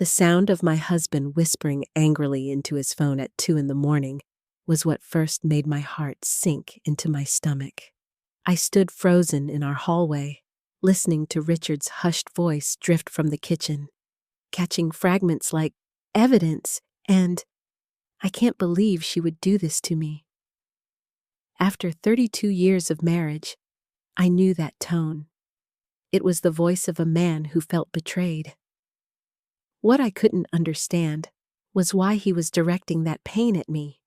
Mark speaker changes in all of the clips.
Speaker 1: The sound of my husband whispering angrily into his phone at 2 in the morning was what first made my heart sink into my stomach. I stood frozen in our hallway, listening to Richard's hushed voice drift from the kitchen, catching fragments like evidence and "I can't believe she would do this to me." After 32 years of marriage, I knew that tone. It was the voice of a man who felt betrayed. What I couldn't understand was why he was directing that pain at me.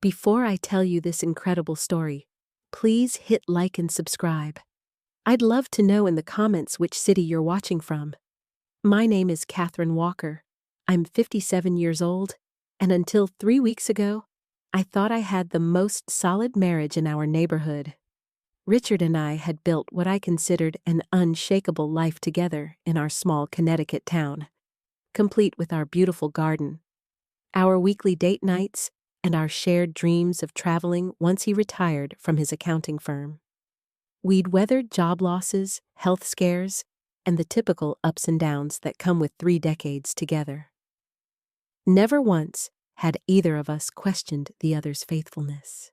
Speaker 1: Before I tell you this incredible story, please hit like and subscribe. I'd love to know in the comments which city you're watching from. My name is Catherine Walker. I'm 57 years old, and until 3 weeks ago, I thought I had the most solid marriage in our neighborhood. Richard and I had built what I considered an unshakable life together in our small Connecticut town, complete with our beautiful garden, our weekly date nights, and our shared dreams of traveling once he retired from his accounting firm. We'd weathered job losses, health scares, and the typical ups and downs that come with 3 decades together. Never once had either of us questioned the other's faithfulness.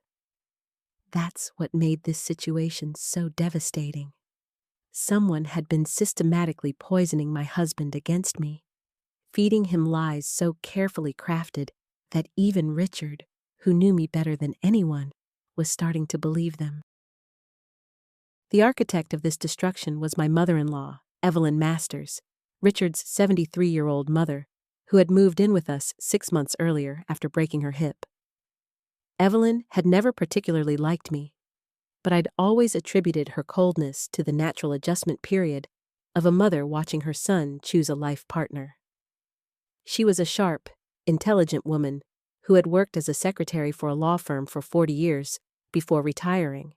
Speaker 1: That's what made this situation so devastating. Someone had been systematically poisoning my husband against me, feeding him lies so carefully crafted that even Richard, who knew me better than anyone, was starting to believe them. The architect of this destruction was my mother-in-law, Evelyn Masters, Richard's 73-year-old mother, who had moved in with us 6 months earlier after breaking her hip. Evelyn had never particularly liked me, but I'd always attributed her coldness to the natural adjustment period of a mother watching her son choose a life partner. She was a sharp, intelligent woman who had worked as a secretary for a law firm for 40 years before retiring,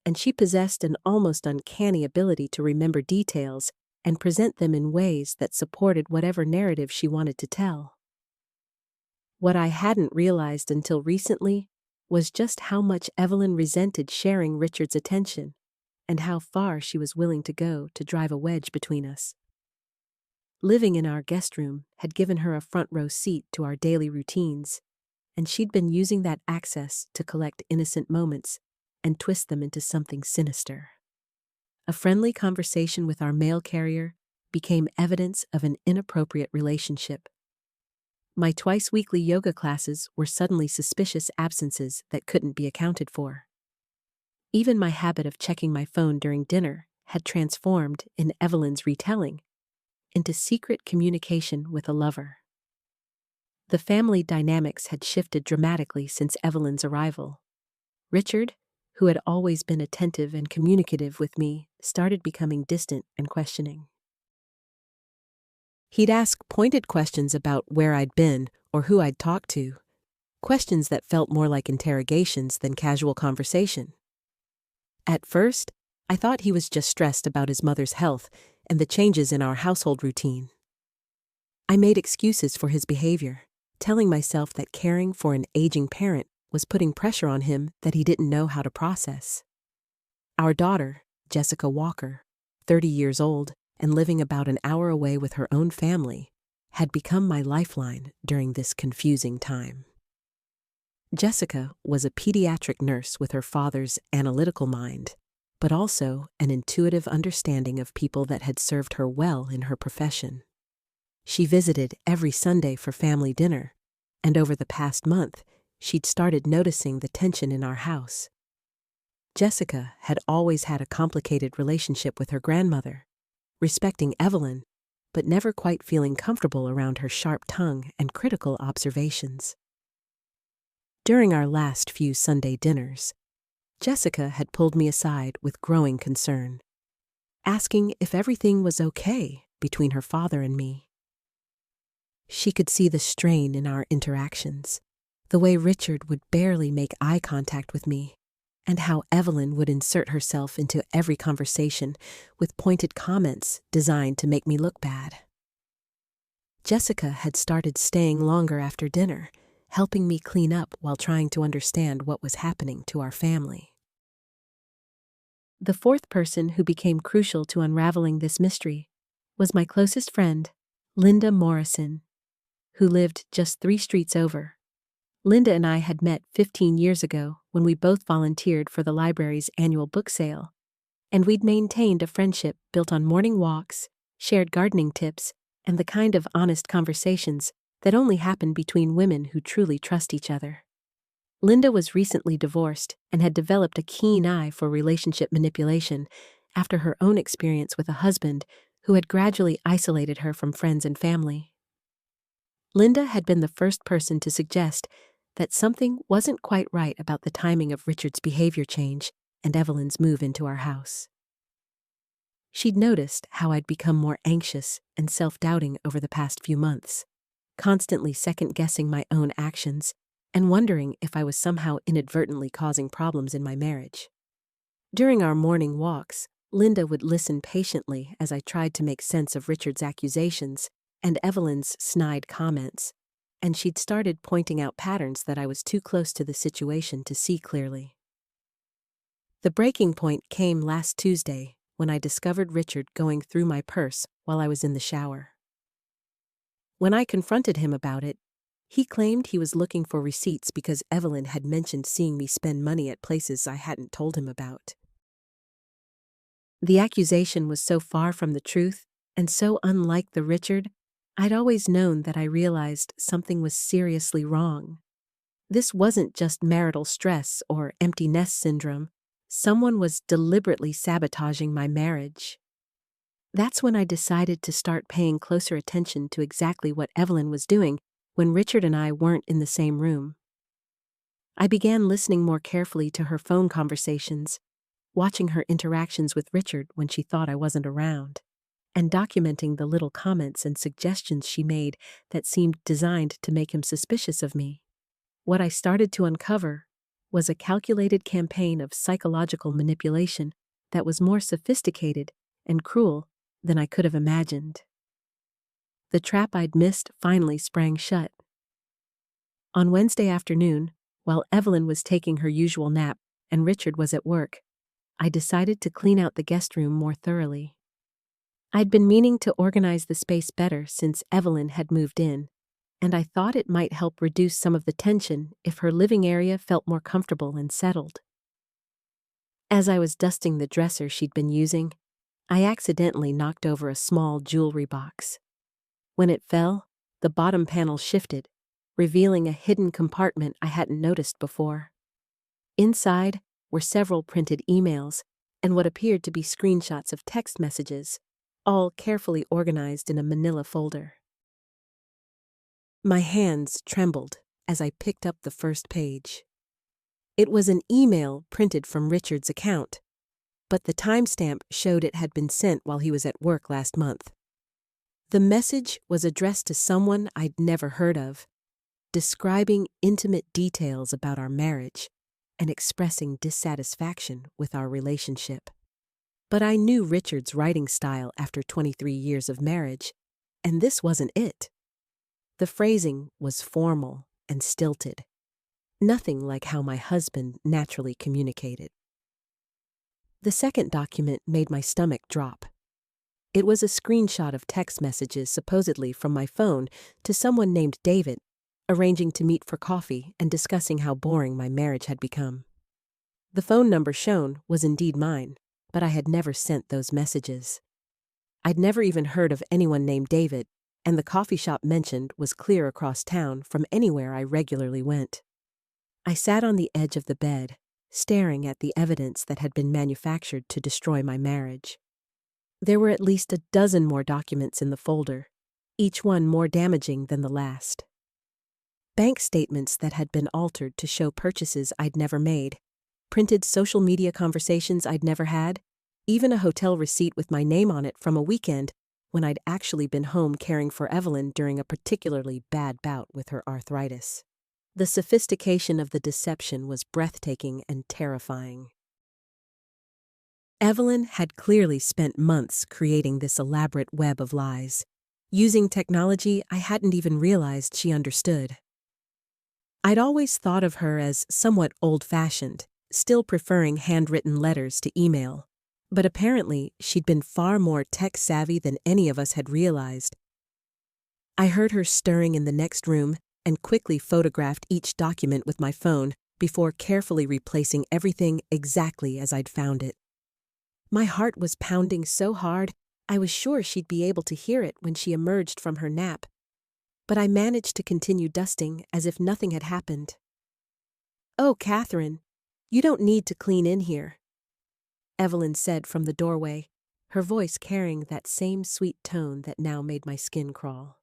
Speaker 1: and she possessed an almost uncanny ability to remember details and present them in ways that supported whatever narrative she wanted to tell. What I hadn't realized until recently was just how much Evelyn resented sharing Richard's attention and how far she was willing to go to drive a wedge between us. Living in our guest room had given her a front-row seat to our daily routines, and she'd been using that access to collect innocent moments and twist them into something sinister. A friendly conversation with our mail carrier became evidence of an inappropriate relationship. My twice-weekly yoga classes were suddenly suspicious absences that couldn't be accounted for. Even my habit of checking my phone during dinner had transformed, in Evelyn's retelling, into secret communication with a lover. The family dynamics had shifted dramatically since Evelyn's arrival. Richard, who had always been attentive and communicative with me, started becoming distant and questioning. He'd ask pointed questions about where I'd been or who I'd talked to, questions that felt more like interrogations than casual conversation. At first, I thought he was just stressed about his mother's health and the changes in our household routine. I made excuses for his behavior, telling myself that caring for an aging parent was putting pressure on him that he didn't know how to process. Our daughter, Jessica Walker, 30 years old and living about an hour away with her own family, had become my lifeline during this confusing time. Jessica was a pediatric nurse with her father's analytical mind, but also an intuitive understanding of people that had served her well in her profession. She visited every Sunday for family dinner, and over the past month, she'd started noticing the tension in our house. Jessica had always had a complicated relationship with her grandmother, respecting Evelyn, but never quite feeling comfortable around her sharp tongue and critical observations. During our last few Sunday dinners, Jessica had pulled me aside with growing concern, asking if everything was okay between her father and me. She could see the strain in our interactions, the way Richard would barely make eye contact with me, and how Evelyn would insert herself into every conversation with pointed comments designed to make me look bad. Jessica had started staying longer after dinner, helping me clean up while trying to understand what was happening to our family. The fourth person who became crucial to unraveling this mystery was my closest friend, Linda Morrison, who lived just 3 streets over. Linda and I had met 15 years ago when we both volunteered for the library's annual book sale, and we'd maintained a friendship built on morning walks, shared gardening tips, and the kind of honest conversations that only happen between women who truly trust each other. Linda was recently divorced and had developed a keen eye for relationship manipulation after her own experience with a husband who had gradually isolated her from friends and family. Linda had been the first person to suggest that something wasn't quite right about the timing of Richard's behavior change and Evelyn's move into our house. She'd noticed how I'd become more anxious and self-doubting over the past few months, constantly second-guessing my own actions and wondering if I was somehow inadvertently causing problems in my marriage. During our morning walks, Linda would listen patiently as I tried to make sense of Richard's accusations and Evelyn's snide comments, and she'd started pointing out patterns that I was too close to the situation to see clearly. The breaking point came last Tuesday when I discovered Richard going through my purse while I was in the shower. When I confronted him about it, he claimed he was looking for receipts because Evelyn had mentioned seeing me spend money at places I hadn't told him about. The accusation was so far from the truth and so unlike the Richard I'd always known that I realized something was seriously wrong. This wasn't just marital stress or empty nest syndrome. Someone was deliberately sabotaging my marriage. That's when I decided to start paying closer attention to exactly what Evelyn was doing when Richard and I weren't in the same room. I began listening more carefully to her phone conversations, watching her interactions with Richard when she thought I wasn't around, and documenting the little comments and suggestions she made that seemed designed to make him suspicious of me. What I started to uncover was a calculated campaign of psychological manipulation that was more sophisticated and cruel than I could have imagined. The trap I'd missed finally sprang shut. On Wednesday afternoon, while Evelyn was taking her usual nap and Richard was at work, I decided to clean out the guest room more thoroughly. I'd been meaning to organize the space better since Evelyn had moved in, and I thought it might help reduce some of the tension if her living area felt more comfortable and settled. As I was dusting the dresser she'd been using, I accidentally knocked over a small jewelry box. When it fell, the bottom panel shifted, revealing a hidden compartment I hadn't noticed before. Inside were several printed emails and what appeared to be screenshots of text messages, all carefully organized in a manila folder. My hands trembled as I picked up the first page. It was an email printed from Richard's account, but the timestamp showed it had been sent while he was at work last month. The message was addressed to someone I'd never heard of, describing intimate details about our marriage and expressing dissatisfaction with our relationship. But I knew Richard's writing style after 23 years of marriage, and this wasn't it. The phrasing was formal and stilted, nothing like how my husband naturally communicated. The second document made my stomach drop. It was a screenshot of text messages supposedly from my phone to someone named David, arranging to meet for coffee and discussing how boring my marriage had become. The phone number shown was indeed mine, but I had never sent those messages. I'd never even heard of anyone named David, and the coffee shop mentioned was clear across town from anywhere I regularly went. I sat on the edge of the bed, staring at the evidence that had been manufactured to destroy my marriage. There were at least a dozen more documents in the folder, each one more damaging than the last. Bank statements that had been altered to show purchases I'd never made, printed social media conversations I'd never had, even a hotel receipt with my name on it from a weekend when I'd actually been home caring for Evelyn during a particularly bad bout with her arthritis. The sophistication of the deception was breathtaking and terrifying. Evelyn had clearly spent months creating this elaborate web of lies, using technology I hadn't even realized she understood. I'd always thought of her as somewhat old-fashioned, still preferring handwritten letters to email, but apparently she'd been far more tech-savvy than any of us had realized. I heard her stirring in the next room and quickly photographed each document with my phone before carefully replacing everything exactly as I'd found it. My heart was pounding so hard, I was sure she'd be able to hear it when she emerged from her nap. But I managed to continue dusting as if nothing had happened. "Oh, Catherine, you don't need to clean in here," Evelyn said from the doorway, her voice carrying that same sweet tone that now made my skin crawl.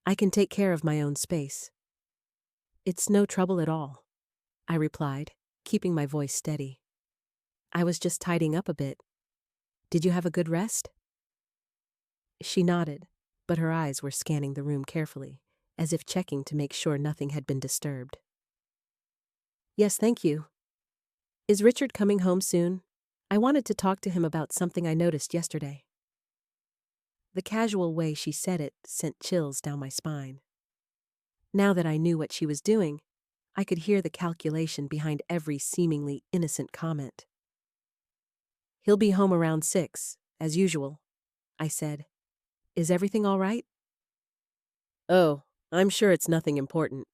Speaker 1: "I can take care of my own space." "It's no trouble at all," I replied, keeping my voice steady. "I was just tidying up a bit. Did you have a good rest?" She nodded, but her eyes were scanning the room carefully, as if checking to make sure nothing had been disturbed. "Yes, thank you. Is Richard coming home soon? I wanted to talk to him about something I noticed yesterday." The casual way she said it sent chills down my spine. Now that I knew what she was doing, I could hear the calculation behind every seemingly innocent comment. "He'll be home around 6, as usual," I said. "Is everything all right?" "Oh, I'm sure it's nothing important,"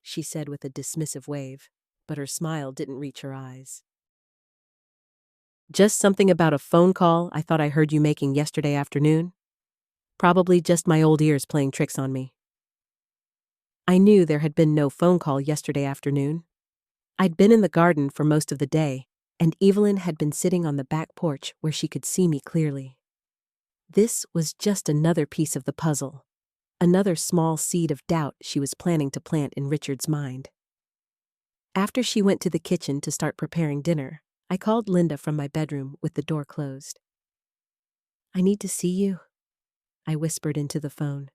Speaker 1: she said with a dismissive wave, but her smile didn't reach her eyes. "Just something about a phone call I thought I heard you making yesterday afternoon. Probably just my old ears playing tricks on me." I knew there had been no phone call yesterday afternoon. I'd been in the garden for most of the day, and Evelyn had been sitting on the back porch where she could see me clearly. This was just another piece of the puzzle, another small seed of doubt she was planning to plant in Richard's mind. After she went to the kitchen to start preparing dinner, I called Linda from my bedroom with the door closed. "I need to see you," I whispered into the phone.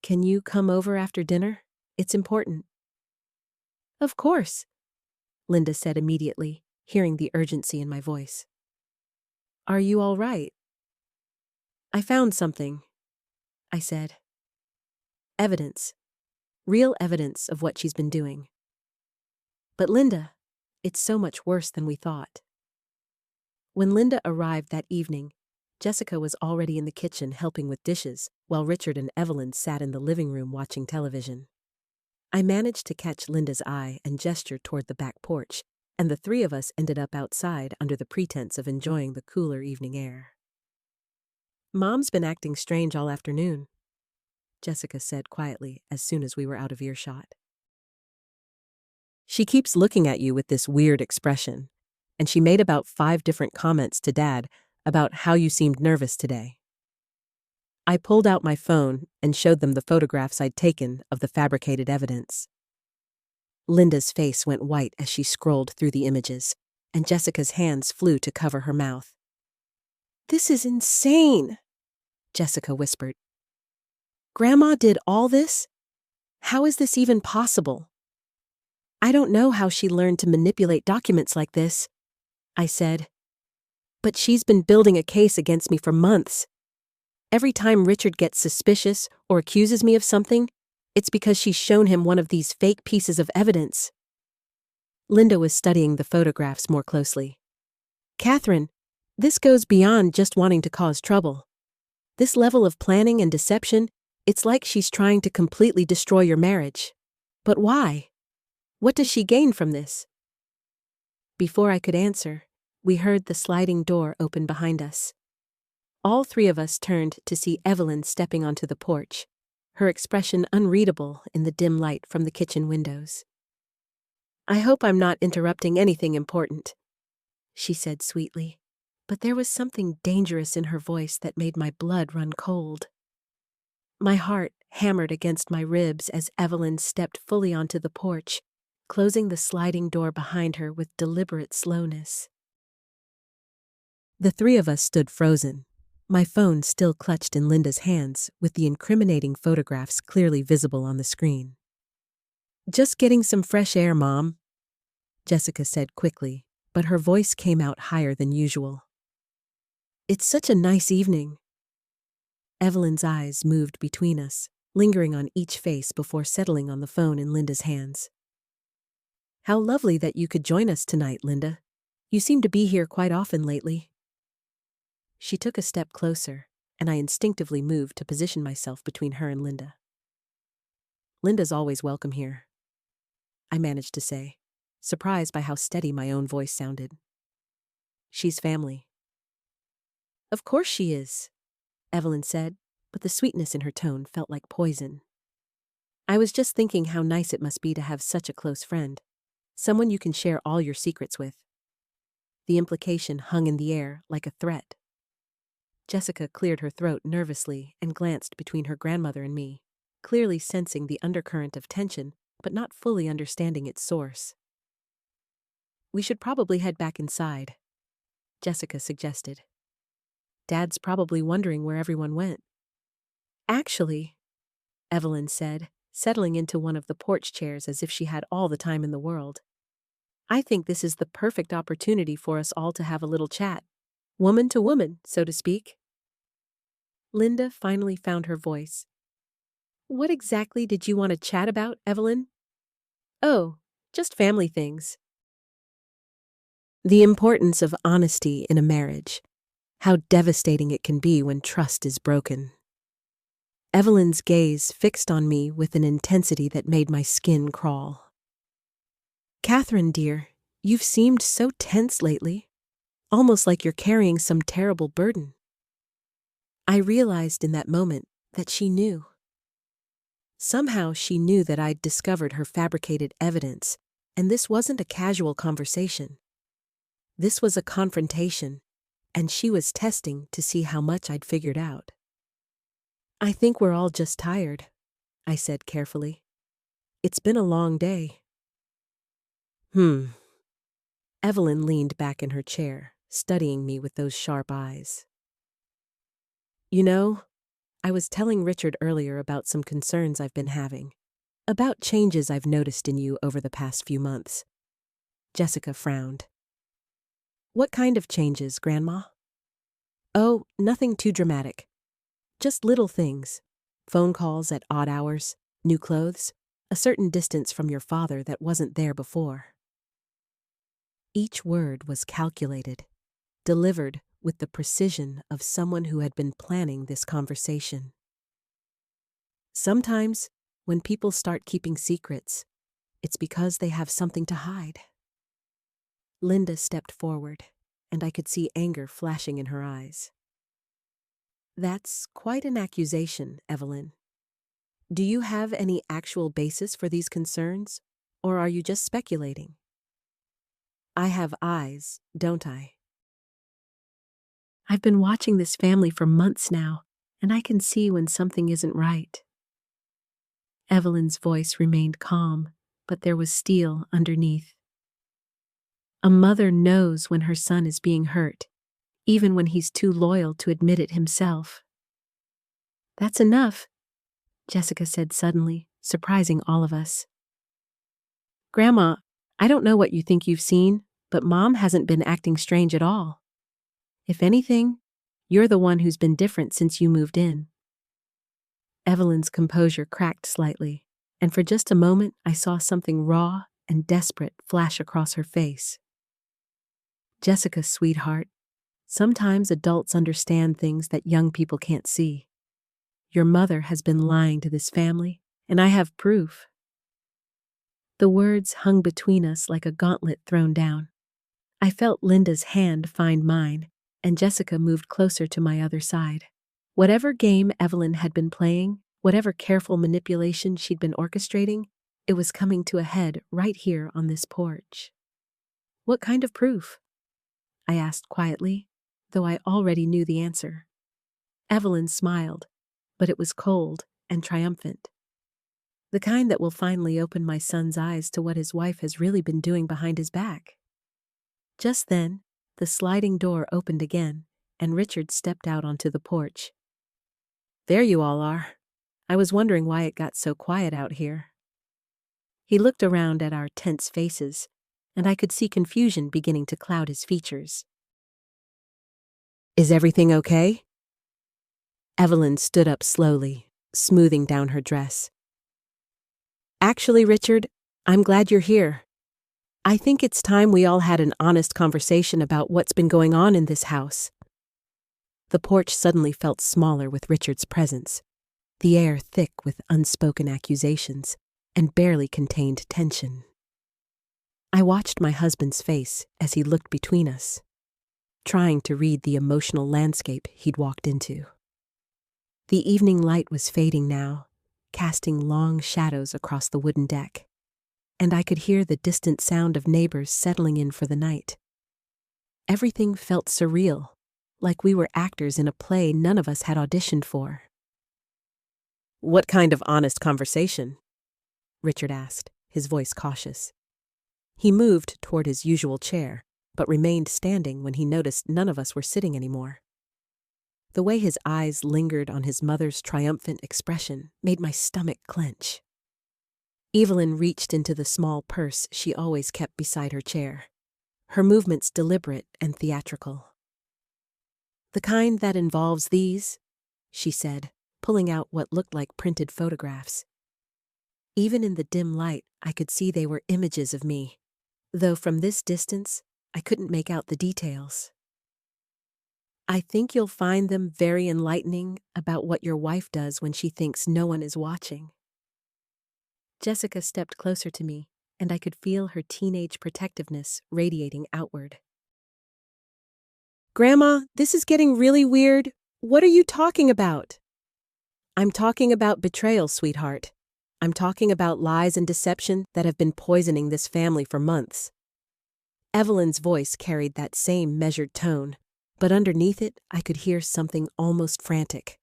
Speaker 1: "Can you come over after dinner? It's important." "Of course," Linda said immediately, hearing the urgency in my voice. "Are you all right?" "I found something," I said. "Evidence. Real evidence of what she's been doing." "But Linda, it's so much worse than we thought." When Linda arrived that evening, Jessica was already in the kitchen helping with dishes, while Richard and Evelyn sat in the living room watching television. I managed to catch Linda's eye and gestured toward the back porch, and the three of us ended up outside under the pretense of enjoying the cooler evening air. "Mom's been acting strange all afternoon," Jessica said quietly as soon as we were out of earshot. "She keeps looking at you with this weird expression, and she made about 5 different comments to Dad about how you seemed nervous today." I pulled out my phone and showed them the photographs I'd taken of the fabricated evidence. Linda's face went white as she scrolled through the images, and Jessica's hands flew to cover her mouth. "This is insane," Jessica whispered. "Grandma did all this? How is this even possible?" "I don't know how she learned to manipulate documents like this," I said. "But she's been building a case against me for months. Every time Richard gets suspicious or accuses me of something, it's because she's shown him one of these fake pieces of evidence." Linda was studying the photographs more closely. "Catherine, this goes beyond just wanting to cause trouble. This level of planning and deception, it's like she's trying to completely destroy your marriage. But why? What does she gain from this?" Before I could answer, we heard the sliding door open behind us. All three of us turned to see Evelyn stepping onto the porch, her expression unreadable in the dim light from the kitchen windows. "I hope I'm not interrupting anything important," she said sweetly, but there was something dangerous in her voice that made my blood run cold. My heart hammered against my ribs as Evelyn stepped fully onto the porch, closing the sliding door behind her with deliberate slowness. The three of us stood frozen, my phone still clutched in Linda's hands with the incriminating photographs clearly visible on the screen. "Just getting some fresh air, Mom," Jessica said quickly, but her voice came out higher than usual. "It's such a nice evening." Evelyn's eyes moved between us, lingering on each face before settling on the phone in Linda's hands. "How lovely that you could join us tonight, Linda. You seem to be here quite often lately." She took a step closer, and I instinctively moved to position myself between her and Linda. "Linda's always welcome here," I managed to say, surprised by how steady my own voice sounded. "She's family." "Of course she is," Evelyn said, but the sweetness in her tone felt like poison. "I was just thinking how nice it must be to have such a close friend, someone you can share all your secrets with." The implication hung in the air like a threat. Jessica cleared her throat nervously and glanced between her grandmother and me, clearly sensing the undercurrent of tension, but not fully understanding its source. "We should probably head back inside," Jessica suggested. "Dad's probably wondering where everyone went." "Actually," Evelyn said, settling into one of the porch chairs as if she had all the time in the world, "I think this is the perfect opportunity for us all to have a little chat. Woman to woman, so to speak." Linda finally found her voice. "What exactly did you want to chat about, Evelyn?" "Oh, just family things." The importance of honesty in a marriage. How devastating it can be when trust is broken. Evelyn's gaze fixed on me with an intensity that made my skin crawl. "Catherine, dear, you've seemed so tense lately, almost like you're carrying some terrible burden." I realized in that moment that she knew. Somehow she knew that I'd discovered her fabricated evidence, and this wasn't a casual conversation. This was a confrontation, and she was testing to see how much I'd figured out. "I think we're all just tired," I said carefully. "It's been a long day." Evelyn leaned back in her chair, studying me with those sharp eyes. "You know, I was telling Richard earlier about some concerns I've been having, about changes I've noticed in you over the past few months." Jessica frowned. "What kind of changes, Grandma?" "Oh, nothing too dramatic. Just little things. Phone calls at odd hours, new clothes, a certain distance from your father that wasn't there before." Each word was calculated, delivered with the precision of someone who had been planning this conversation. Sometimes, when people start keeping secrets, it's because they have something to hide. Linda stepped forward, and I could see anger flashing in her eyes. "That's quite an accusation, Evelyn. Do you have any actual basis for these concerns, or are you just speculating?" "I have eyes, don't I?" "I've been watching this family for months now, and I can see when something isn't right." Evelyn's voice remained calm, but there was steel underneath. "A mother knows when her son is being hurt, even when he's too loyal to admit it himself." "That's enough," Jessica said suddenly, surprising all of us. "Grandma, I don't know what you think you've seen, but Mom hasn't been acting strange at all. If anything, you're the one who's been different since you moved in." Evelyn's composure cracked slightly, and for just a moment I saw something raw and desperate flash across her face. "Jessica, sweetheart, sometimes adults understand things that young people can't see. Your mother has been lying to this family, and I have proof." The words hung between us like a gauntlet thrown down. I felt Linda's hand find mine, and Jessica moved closer to my other side. Whatever game Evelyn had been playing, whatever careful manipulation she'd been orchestrating, it was coming to a head right here on this porch. "What kind of proof?" I asked quietly, though I already knew the answer. Evelyn smiled, but it was cold and triumphant. "The kind that will finally open my son's eyes to what his wife has really been doing behind his back." Just then, the sliding door opened again, and Richard stepped out onto the porch. "There you all are. I was wondering why it got so quiet out here." He looked around at our tense faces, and I could see confusion beginning to cloud his features. "Is everything okay?" Evelyn stood up slowly, smoothing down her dress. "Actually, Richard, I'm glad you're here. I think it's time we all had an honest conversation about what's been going on in this house." The porch suddenly felt smaller with Richard's presence, the air thick with unspoken accusations, and barely contained tension. I watched my husband's face as he looked between us, trying to read the emotional landscape he'd walked into. The evening light was fading now, casting long shadows across the wooden deck, and I could hear the distant sound of neighbors settling in for the night. Everything felt surreal, like we were actors in a play none of us had auditioned for. "What kind of honest conversation?" Richard asked, his voice cautious. He moved toward his usual chair, but remained standing when he noticed none of us were sitting anymore. The way his eyes lingered on his mother's triumphant expression made my stomach clench. Evelyn reached into the small purse she always kept beside her chair, her movements deliberate and theatrical. "The kind that involves these," she said, pulling out what looked like printed photographs. Even in the dim light, I could see they were images of me, though from this distance, I couldn't make out the details. "I think you'll find them very enlightening about what your wife does when she thinks no one is watching." Jessica stepped closer to me, and I could feel her teenage protectiveness radiating outward. "Grandma, this is getting really weird. What are you talking about?" "I'm talking about betrayal, sweetheart. I'm talking about lies and deception that have been poisoning this family for months." Evelyn's voice carried that same measured tone, but underneath it I could hear something almost frantic,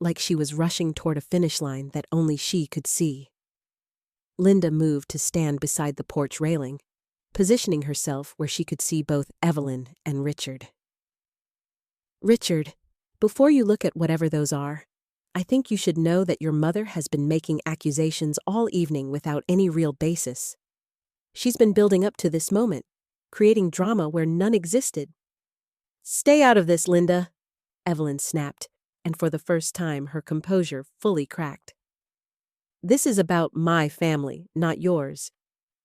Speaker 1: like she was rushing toward a finish line that only she could see. Linda moved to stand beside the porch railing, positioning herself where she could see both Evelyn and Richard. "Richard, before you look at whatever those are, I think you should know that your mother has been making accusations all evening without any real basis. She's been building up to this moment, creating drama where none existed." "Stay out of this, Linda," Evelyn snapped, and for the first time her composure fully cracked. "This is about my family, not yours.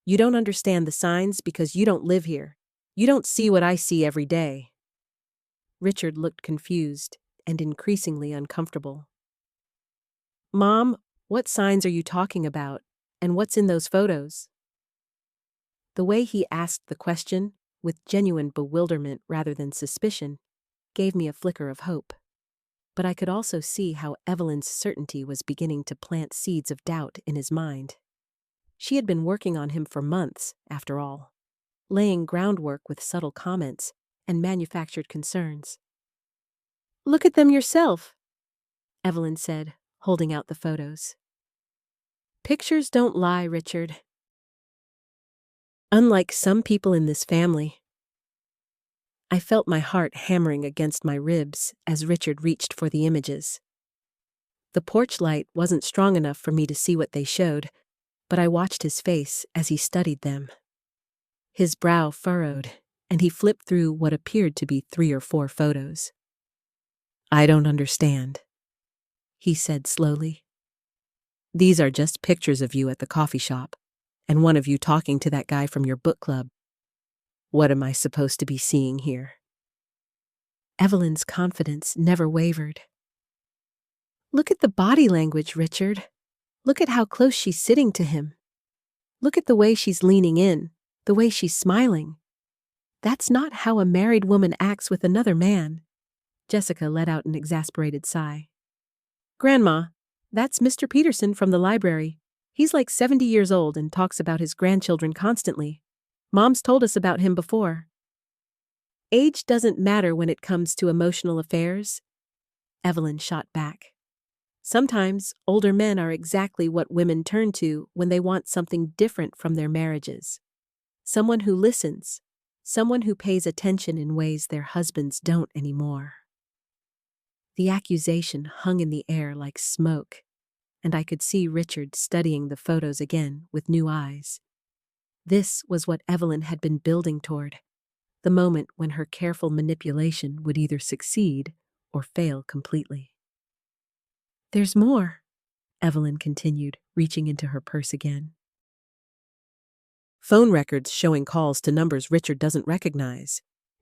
Speaker 1: You don't understand the signs because you don't live here. You don't see what I see every day." Richard looked confused and increasingly uncomfortable. "Mom, what signs are you talking about, and what's in those photos?" The way he asked the question, with genuine bewilderment rather than suspicion, gave me a flicker of hope. But I could also see how Evelyn's certainty was beginning to plant seeds of doubt in his mind. She had been working on him for months, after all, laying groundwork with subtle comments and manufactured concerns. "Look at them yourself," Evelyn said, holding out the photos. "Pictures don't lie, Richard. Unlike some people in this family." I felt my heart hammering against my ribs as Richard reached for the images. The porch light wasn't strong enough for me to see what they showed, but I watched his face as he studied them. His brow furrowed, and he flipped through what appeared to be 3 or 4 photos. "I don't understand," he said slowly. "These are just pictures of you at the coffee shop, and one of you talking to that guy from your book club. What am I supposed to be seeing here?" Evelyn's confidence never wavered. "Look at the body language, Richard. Look at how close she's sitting to him. Look at the way she's leaning in, the way she's smiling. That's not how a married woman acts with another man." Jessica let out an exasperated sigh. "Grandma, that's Mr. Peterson from the library. He's like 70 years old and talks about his grandchildren constantly. Mom's told us about him before." "Age doesn't matter when it comes to emotional affairs," Evelyn shot back. "Sometimes older men are exactly what women turn to when they want something different from their marriages. Someone who listens, someone who pays attention in ways their husbands don't anymore." The accusation hung in the air like smoke, and I could see Richard studying the photos again with new eyes. This was what Evelyn had been building toward, the moment when her careful manipulation would either succeed or fail completely. "There's more," Evelyn continued, reaching into her purse again. "Phone records showing calls to numbers Richard doesn't recognize.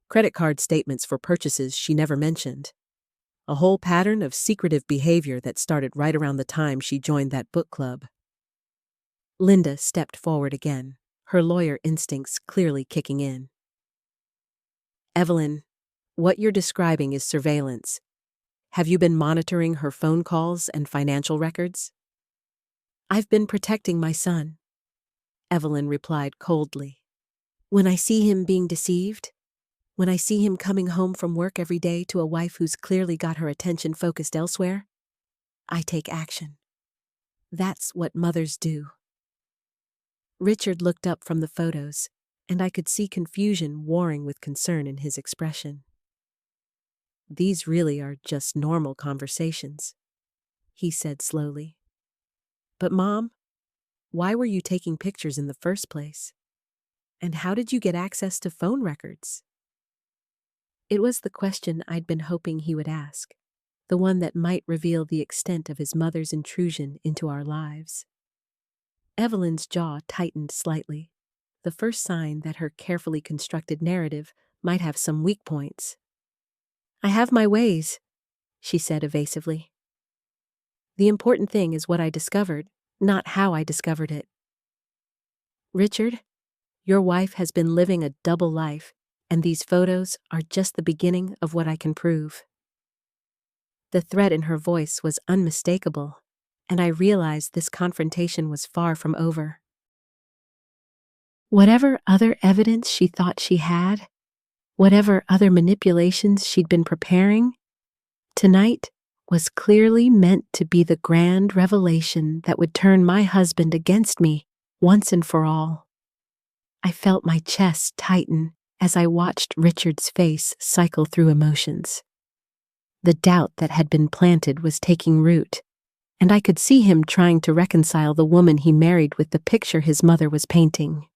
Speaker 1: Credit card statements for purchases she never mentioned. a whole pattern of secretive behavior that started right around the time she joined that book club. Linda stepped forward again, her lawyer instincts clearly kicking in. Evelyn, what you're describing is surveillance. Have you been monitoring her phone calls and financial records? I've been protecting my son, Evelyn replied coldly. When I see him being deceived, when I see him coming home from work every day to a wife who's clearly got her attention focused elsewhere, I take action. That's what mothers do. Richard looked up from the photos, and I could see confusion warring with concern in his expression. These really are just normal conversations, he said slowly. But Mom, why were you taking pictures in the first place? And how did you get access to phone records? It was the question I'd been hoping he would ask, the one that might reveal the extent of his mother's intrusion into our lives. Evelyn's jaw tightened slightly, the first sign that her carefully constructed narrative might have some weak points. I have my ways, she said evasively. The important thing is what I discovered, not how I discovered it. Richard, your wife has been living a double life, and these photos are just the beginning of what I can prove. The threat in her voice was unmistakable, and I realized this confrontation was far from over. Whatever other evidence she thought she had, whatever other manipulations she'd been preparing, tonight was clearly meant to be the grand revelation that would turn my husband against me once and for all. I felt my chest tighten as I watched Richard's face cycle through emotions. The doubt that had been planted was taking root, and I could see him trying to reconcile the woman he married with the picture his mother was painting.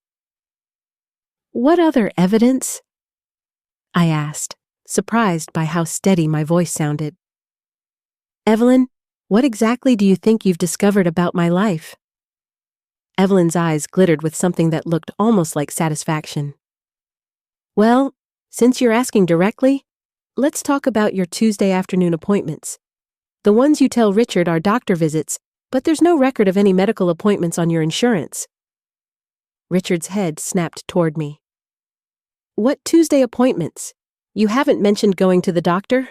Speaker 1: What other evidence? I asked, surprised by how steady my voice sounded. Evelyn, what exactly do you think you've discovered about my life? Evelyn's eyes glittered with something that looked almost like satisfaction. Well, since you're asking directly, let's talk about your Tuesday afternoon appointments. The ones you tell Richard are doctor visits, but there's no record of any medical appointments on your insurance. Richard's head snapped toward me. What Tuesday appointments? You haven't mentioned going to the doctor?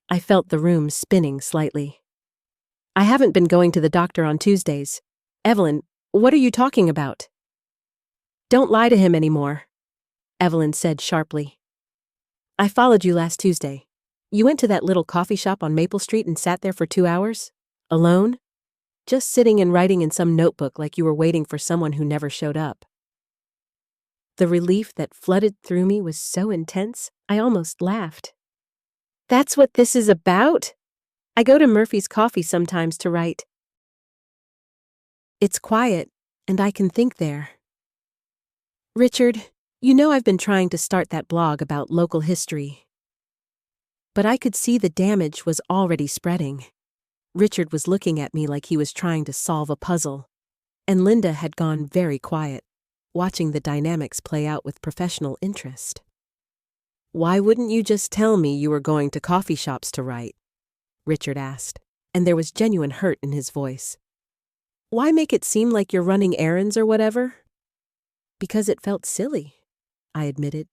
Speaker 1: I felt the room spinning slightly. I haven't been going to the doctor on Tuesdays. Evelyn, what are you talking about? Don't lie to him anymore, Evelyn said sharply. I followed you last Tuesday. You went to that little coffee shop on Maple Street and sat there for 2 hours? Alone? Just sitting and writing in some notebook like you were waiting for someone who never showed up. The relief that flooded through me was so intense, I almost laughed. That's what this is about? I go to Murphy's Coffee sometimes to write. It's quiet, and I can think there. Richard, you know I've been trying to start that blog about local history. But I could see the damage was already spreading. Richard was looking at me like he was trying to solve a puzzle, and Linda had gone very quiet, watching the dynamics play out with professional interest. Why wouldn't you just tell me you were going to coffee shops to write? Richard asked, and there was genuine hurt in his voice. Why make it seem like you're running errands or whatever? Because it felt silly, I admitted.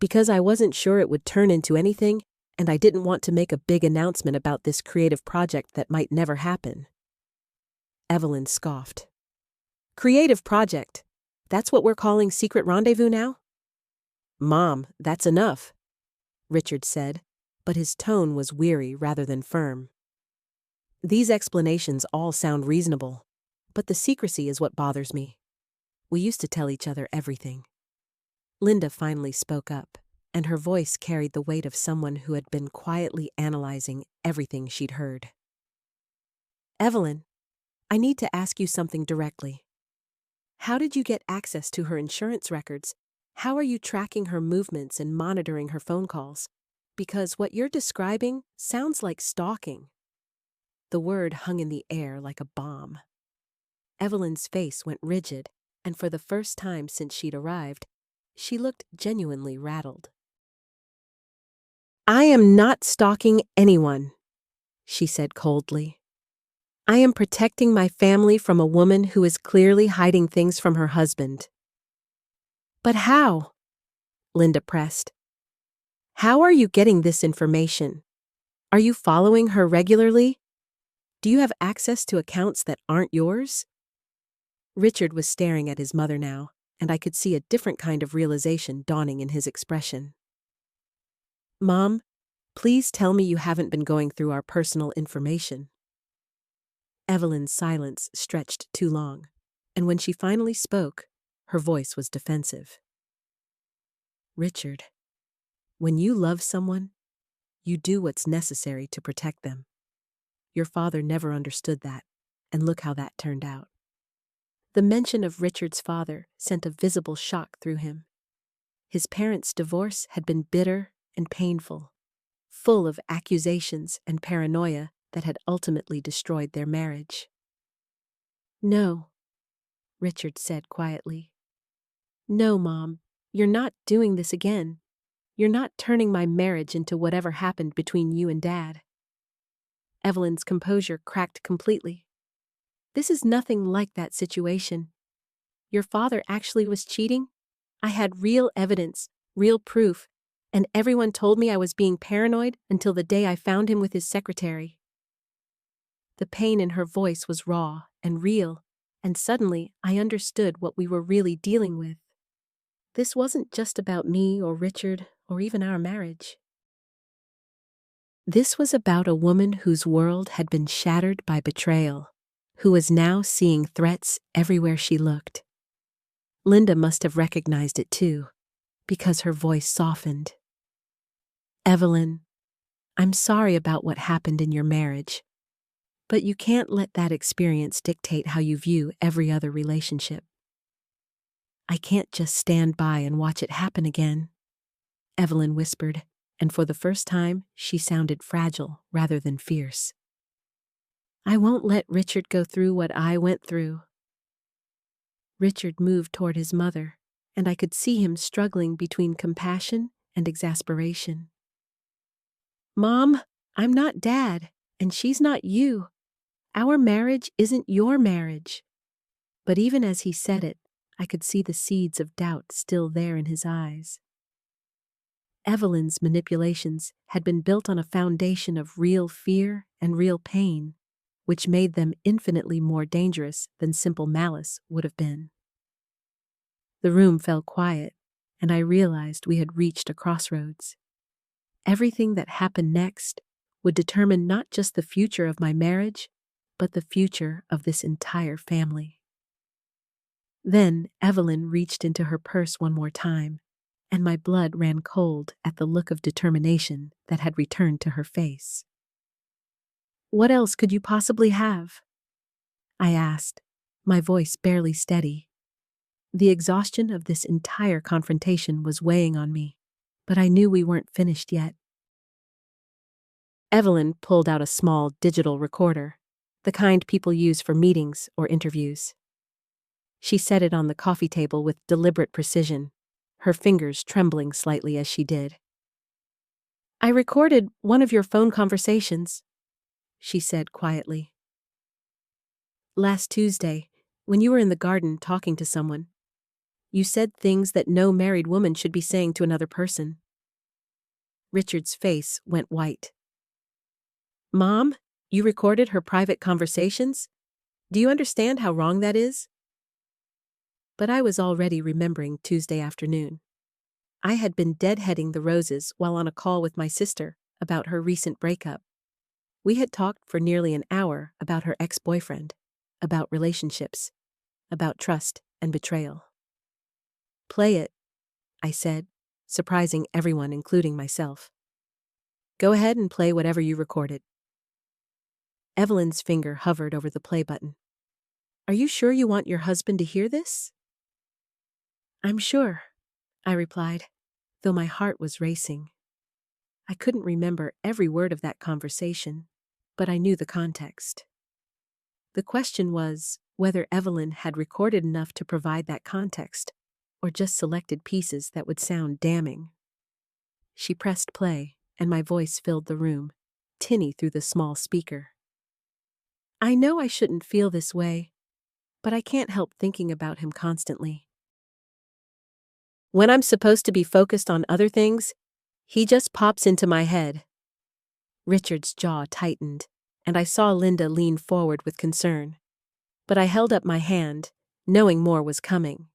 Speaker 1: Because I wasn't sure it would turn into anything, and I didn't want to make a big announcement about this creative project that might never happen. Evelyn scoffed. Creative project? That's what we're calling Secret Rendezvous now? Mom, that's enough, Richard said, but his tone was weary rather than firm. These explanations all sound reasonable, but the secrecy is what bothers me. We used to tell each other everything. Linda finally spoke up, and her voice carried the weight of someone who had been quietly analyzing everything she'd heard. Evelyn, I need to ask you something directly. How did you get access to her insurance records? How are you tracking her movements and monitoring her phone calls? Because what you're describing sounds like stalking. The word hung in the air like a bomb. Evelyn's face went rigid, and for the first time since she'd arrived, she looked genuinely rattled. I am not stalking anyone, she said coldly. I am protecting my family from a woman who is clearly hiding things from her husband. But how? Linda pressed. How are you getting this information? Are you following her regularly? Do you have access to accounts that aren't yours? Richard was staring at his mother now, and I could see a different kind of realization dawning in his expression. Mom, please tell me you haven't been going through our personal information. Evelyn's silence stretched too long, and when she finally spoke, her voice was defensive. Richard, when you love someone, you do what's necessary to protect them. Your father never understood that, and look how that turned out. The mention of Richard's father sent a visible shock through him. His parents' divorce had been bitter and painful, full of accusations and paranoia that had ultimately destroyed their marriage. No, Richard said quietly. No, Mom, you're not doing this again. You're not turning my marriage into whatever happened between you and Dad. Evelyn's composure cracked completely. This is nothing like that situation. Your father actually was cheating? I had real evidence, real proof, and everyone told me I was being paranoid until the day I found him with his secretary. The pain in her voice was raw and real, and suddenly I understood what we were really dealing with. This wasn't just about me or Richard or even our marriage. This was about a woman whose world had been shattered by betrayal, who was now seeing threats everywhere she looked. Linda must have recognized it too, because her voice softened. Evelyn, I'm sorry about what happened in your marriage, but you can't let that experience dictate how you view every other relationship. I can't just stand by and watch it happen again, Evelyn whispered, and for the first time, she sounded fragile rather than fierce. I won't let Richard go through what I went through. Richard moved toward his mother, and I could see him struggling between compassion and exasperation. Mom, I'm not Dad, and she's not you. Our marriage isn't your marriage. But even as he said it, I could see the seeds of doubt still there in his eyes. Evelyn's manipulations had been built on a foundation of real fear and real pain, which made them infinitely more dangerous than simple malice would have been. The room fell quiet, and I realized we had reached a crossroads. Everything that happened next would determine not just the future of my marriage, but the future of this entire family. Then Evelyn reached into her purse one more time, and my blood ran cold at the look of determination that had returned to her face. What else could you possibly have? I asked, my voice barely steady. The exhaustion of this entire confrontation was weighing on me, but I knew we weren't finished yet. Evelyn pulled out a small digital recorder, the kind people use for meetings or interviews. She set it on the coffee table with deliberate precision, her fingers trembling slightly as she did. I recorded one of your phone conversations, she said quietly. Last Tuesday, when you were in the garden talking to someone, you said things that no married woman should be saying to another person. Richard's face went white. Mom, you recorded her private conversations? Do you understand how wrong that is? But I was already remembering Tuesday afternoon. I had been deadheading the roses while on a call with my sister about her recent breakup. We had talked for nearly an hour about her ex-boyfriend, about relationships, about trust and betrayal. Play it, I said, surprising everyone, including myself. Go ahead and play whatever you recorded. Evelyn's finger hovered over the play button. Are you sure you want your husband to hear this? I'm sure, I replied, though my heart was racing. I couldn't remember every word of that conversation, but I knew the context. The question was whether Evelyn had recorded enough to provide that context, or just selected pieces that would sound damning. She pressed play, and my voice filled the room, tinny through the small speaker. I know I shouldn't feel this way, but I can't help thinking about him constantly. When I'm supposed to be focused on other things, he just pops into my head. Richard's jaw tightened, and I saw Linda lean forward with concern. But I held up my hand, knowing more was coming.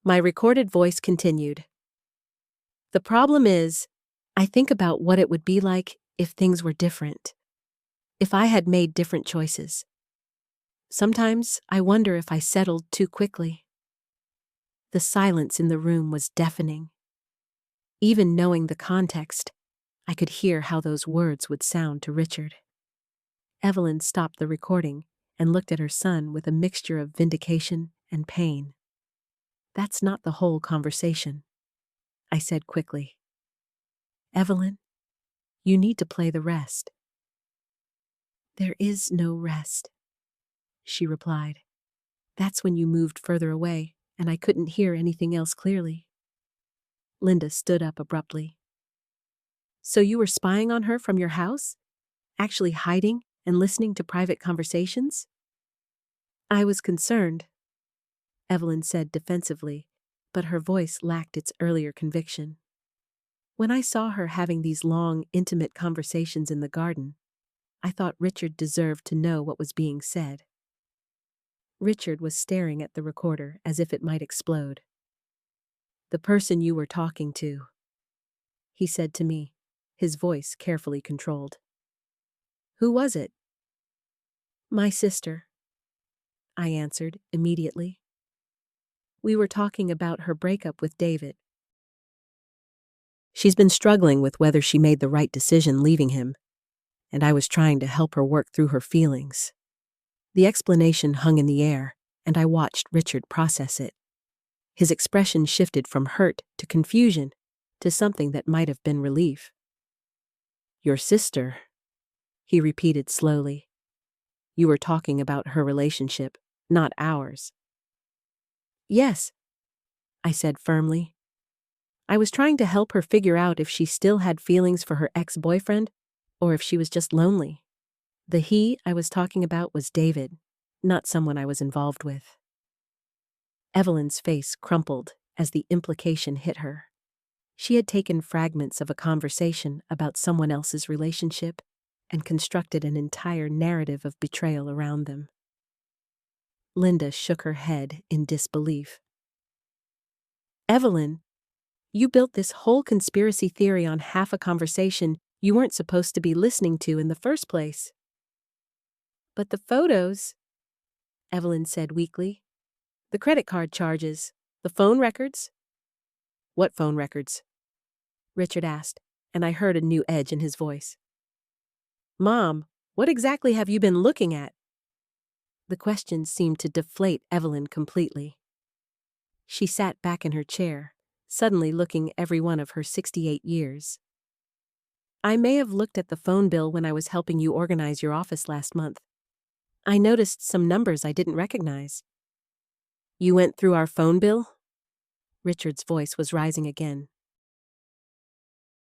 Speaker 1: My recorded voice continued. The problem is, I think about what it would be like if things were different. If I had made different choices. Sometimes I wonder if I settled too quickly. The silence in the room was deafening. Even knowing the context, I could hear how those words would sound to Richard. Evelyn stopped the recording and looked at her son with a mixture of vindication and pain. That's not the whole conversation, I said quickly. Evelyn, you need to play the rest. There is no rest, she replied. That's when you moved further away, and I couldn't hear anything else clearly. Linda stood up abruptly. So you were spying on her from your house? Actually hiding and listening to private conversations? I was concerned, Evelyn said defensively, but her voice lacked its earlier conviction. When I saw her having these long, intimate conversations in the garden, I thought Richard deserved to know what was being said. Richard was staring at the recorder as if it might explode. The person you were talking to, he said to me, his voice carefully controlled. Who was it? My sister, I answered immediately. We were talking about her breakup with David. She's been struggling with whether she made the right decision leaving him, and I was trying to help her work through her feelings. The explanation hung in the air, and I watched Richard process it. His expression shifted from hurt to confusion to something that might have been relief. Your sister, he repeated slowly. You were talking about her relationship, not ours. Yes, I said firmly. I was trying to help her figure out if she still had feelings for her ex-boyfriend or if she was just lonely. The he I was talking about was David, not someone I was involved with. Evelyn's face crumpled as the implication hit her. She had taken fragments of a conversation about someone else's relationship and constructed an entire narrative of betrayal around them. Linda shook her head in disbelief. Evelyn, you built this whole conspiracy theory on half a conversation you weren't supposed to be listening to in the first place. But the photos, Evelyn said weakly. The credit card charges, the phone records. What phone records? Richard asked, and I heard a new edge in his voice. Mom, what exactly have you been looking at? The question seemed to deflate Evelyn completely. She sat back in her chair, suddenly looking every one of her 68 years. I may have looked at the phone bill when I was helping you organize your office last month. I noticed some numbers I didn't recognize. You went through our phone bill? Richard's voice was rising again.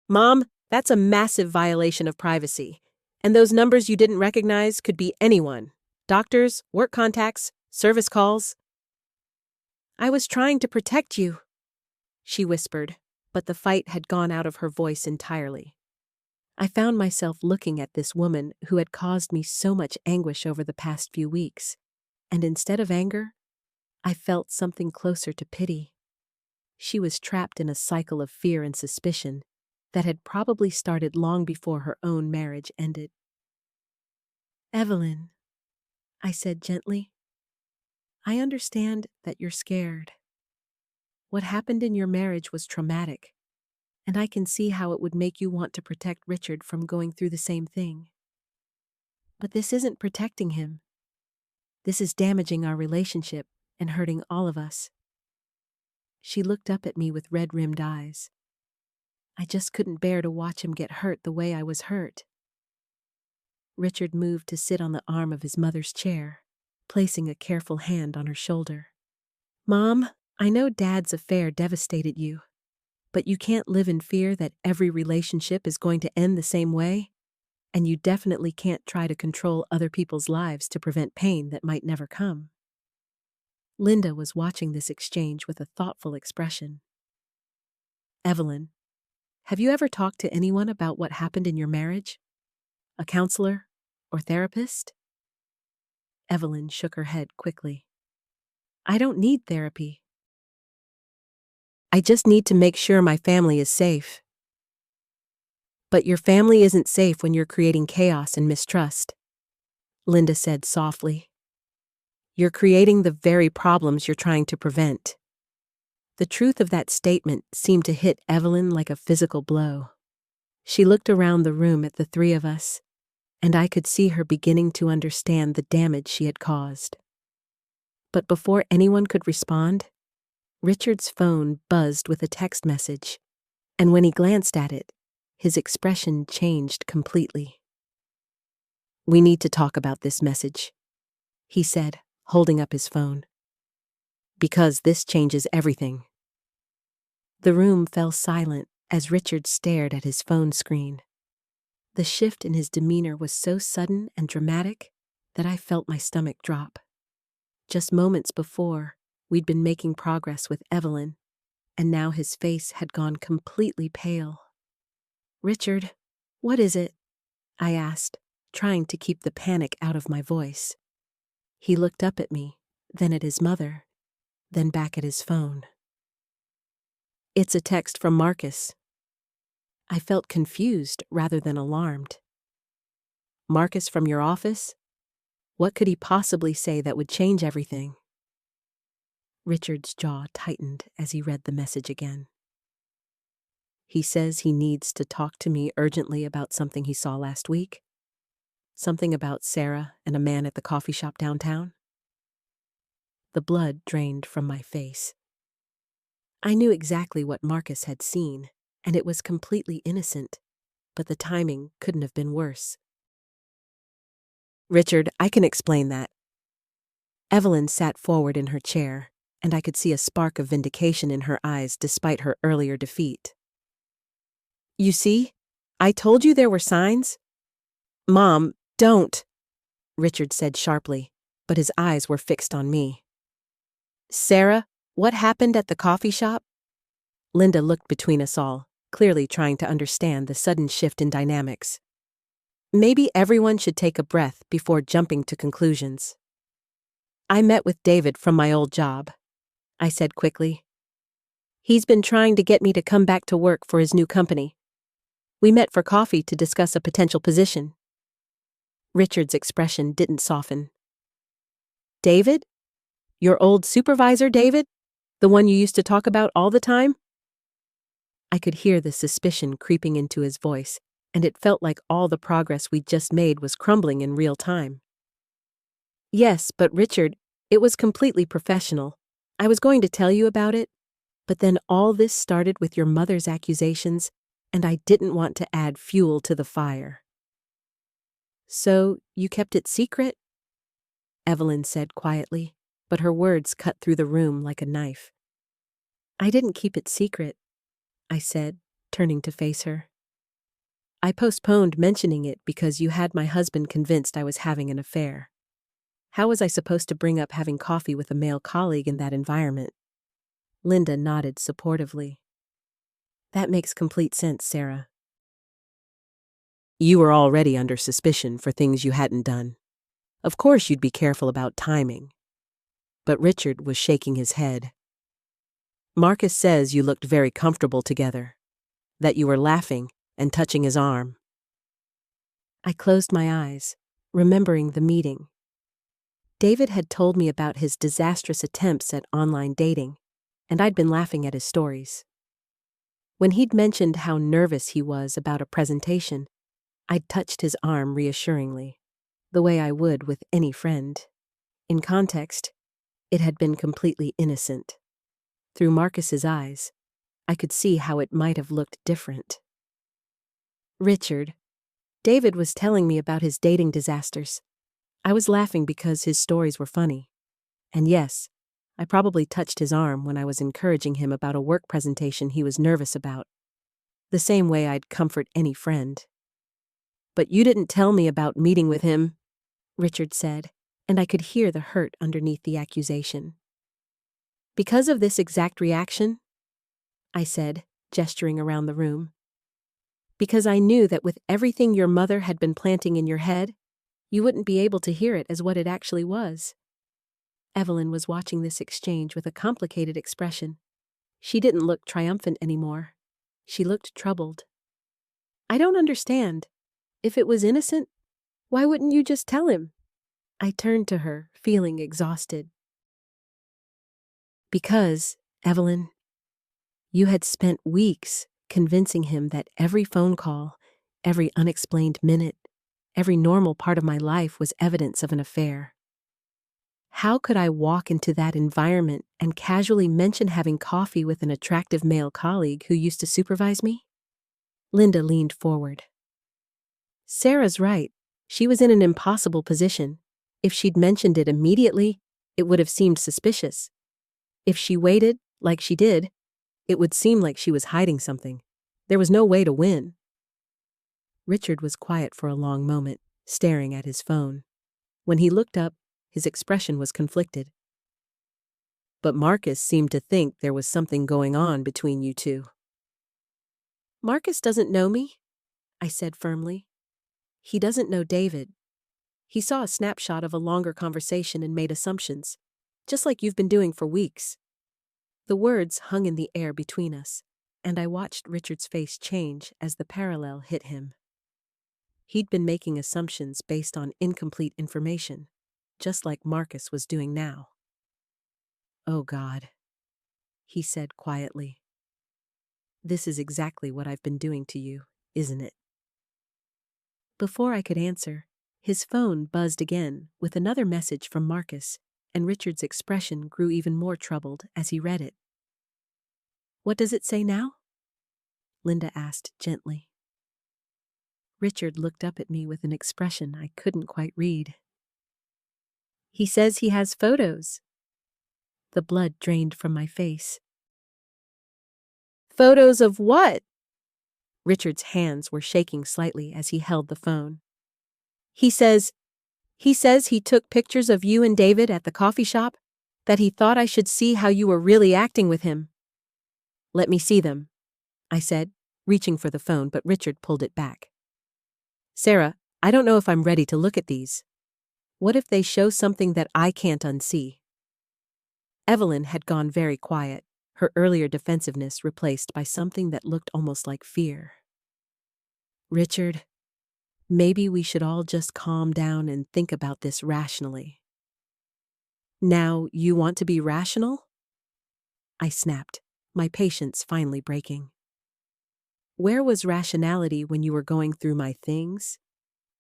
Speaker 1: Mom, that's a massive violation of privacy. And those numbers you didn't recognize could be anyone. Doctors, work contacts, service calls. I was trying to protect you, she whispered, but the fight had gone out of her voice entirely. I found myself looking at this woman who had caused me so much anguish over the past few weeks, and instead of anger, I felt something closer to pity. She was trapped in a cycle of fear and suspicion that had probably started long before her own marriage ended. Evelyn, I said gently, I understand that you're scared. What happened in your marriage was traumatic, and I can see how it would make you want to protect Richard from going through the same thing. But this isn't protecting him. This is damaging our relationship and hurting all of us. She looked up at me with red-rimmed eyes. I just couldn't bear to watch him get hurt the way I was hurt. Richard moved to sit on the arm of his mother's chair, placing a careful hand on her shoulder. Mom, I know Dad's affair devastated you, But you can't live in fear that every relationship is going to end the same way, and you definitely can't try to control other people's lives to prevent pain that might never come. Linda was watching this exchange with a thoughtful expression. Evelyn, have you ever talked to anyone about what happened in your marriage? A counselor or therapist? Evelyn shook her head quickly. I don't need therapy. I just need to make sure my family is safe. But your family isn't safe when you're creating chaos and mistrust, Linda said softly. You're creating the very problems you're trying to prevent. The truth of that statement seemed to hit Evelyn like a physical blow. She looked around the room at the three of us, and I could see her beginning to understand the damage she had caused. But before anyone could respond, Richard's phone buzzed with a text message, and when he glanced at it, his expression changed completely. We need to talk about this message, he said, holding up his phone. Because this changes everything. The room fell silent as Richard stared at his phone screen. The shift in his demeanor was so sudden and dramatic that I felt my stomach drop. Just moments before, we'd been making progress with Evelyn, and now his face had gone completely pale. Richard, what is it? I asked, trying to keep the panic out of my voice. He looked up at me, then at his mother, then back at his phone. It's a text from Marcus. I felt confused rather than alarmed. Marcus from your office? What could he possibly say that would change everything? Richard's jaw tightened as he read the message again. He says he needs to talk to me urgently about something he saw last week. Something about Sarah and a man at the coffee shop downtown. The blood drained from my face. I knew exactly what Marcus had seen, and it was completely innocent, but the timing couldn't have been worse. Richard, I can explain that. Evelyn sat forward in her chair, and I could see a spark of vindication in her eyes despite her earlier defeat. You see, I told you there were signs. Mom, don't, Richard said sharply, but his eyes were fixed on me. Sarah, what happened at the coffee shop? Linda looked between us all, clearly trying to understand the sudden shift in dynamics. Maybe everyone should take a breath before jumping to conclusions. I met with David from my old job, I said quickly. He's been trying to get me to come back to work for his new company. We met for coffee to discuss a potential position. Richard's expression didn't soften. David? Your old supervisor, David? The one you used to talk about all the time? I could hear the suspicion creeping into his voice, and it felt like all the progress we'd just made was crumbling in real time. Yes, but Richard, it was completely professional. I was going to tell you about it, but then all this started with your mother's accusations, and I didn't want to add fuel to the fire. So, you kept it secret? Evelyn said quietly, but her words cut through the room like a knife. I didn't keep it secret, I said, turning to face her. I postponed mentioning it because you had my husband convinced I was having an affair. How was I supposed to bring up having coffee with a male colleague in that environment? Linda nodded supportively. That makes complete sense, Sarah. You were already under suspicion for things you hadn't done. Of course you'd be careful about timing. But Richard was shaking his head. Marcus says you looked very comfortable together, that you were laughing and touching his arm. I closed my eyes, remembering the meeting. David had told me about his disastrous attempts at online dating, and I'd been laughing at his stories. When he'd mentioned how nervous he was about a presentation, I'd touched his arm reassuringly, the way I would with any friend. In context, it had been completely innocent. Through Marcus's eyes, I could see how it might have looked different. Richard, David was telling me about his dating disasters. I was laughing because his stories were funny. And yes, I probably touched his arm when I was encouraging him about a work presentation he was nervous about, the same way I'd comfort any friend. "But you didn't tell me about meeting with him," Richard said, and I could hear the hurt underneath the accusation. "Because of this exact reaction?" I said, gesturing around the room. "Because I knew that with everything your mother had been planting in your head, you wouldn't be able to hear it as what it actually was." Evelyn was watching this exchange with a complicated expression. She didn't look triumphant anymore. She looked troubled. "I don't understand. If it was innocent, why wouldn't you just tell him?" I turned to her, feeling exhausted. "Because, Evelyn, you had spent weeks convincing him that every phone call, every unexplained minute, every normal part of my life was evidence of an affair. How could I walk into that environment and casually mention having coffee with an attractive male colleague who used to supervise me?" Linda leaned forward. "Sarah's right. She was in an impossible position. If she'd mentioned it immediately, it would have seemed suspicious. If she waited, like she did, it would seem like she was hiding something. There was no way to win." Richard was quiet for a long moment, staring at his phone. When he looked up, his expression was conflicted. "But Marcus seemed to think there was something going on between you two." "Marcus doesn't know me," I said firmly. "He doesn't know David. He saw a snapshot of a longer conversation and made assumptions, just like you've been doing for weeks." The words hung in the air between us, and I watched Richard's face change as the parallel hit him. He'd been making assumptions based on incomplete information, just like Marcus was doing now. "Oh God," he said quietly. "This is exactly what I've been doing to you, isn't it?" Before I could answer, his phone buzzed again with another message from Marcus, and Richard's expression grew even more troubled as he read it. "What does it say now?" Linda asked gently. Richard looked up at me with an expression I couldn't quite read. "He says he has photos." The blood drained from my face. "Photos of what?" Richard's hands were shaking slightly as he held the phone. He says he took pictures of you and David at the coffee shop, that he thought I should see how you were really acting with him." "Let me see them," I said, reaching for the phone, but Richard pulled it back. "Sarah, I don't know if I'm ready to look at these. What if they show something that I can't unsee?" Evelyn had gone very quiet, her earlier defensiveness replaced by something that looked almost like fear. "Richard, maybe we should all just calm down and think about this rationally." "Now, you want to be rational?" I snapped, my patience finally breaking. Where was rationality when you were going through my things?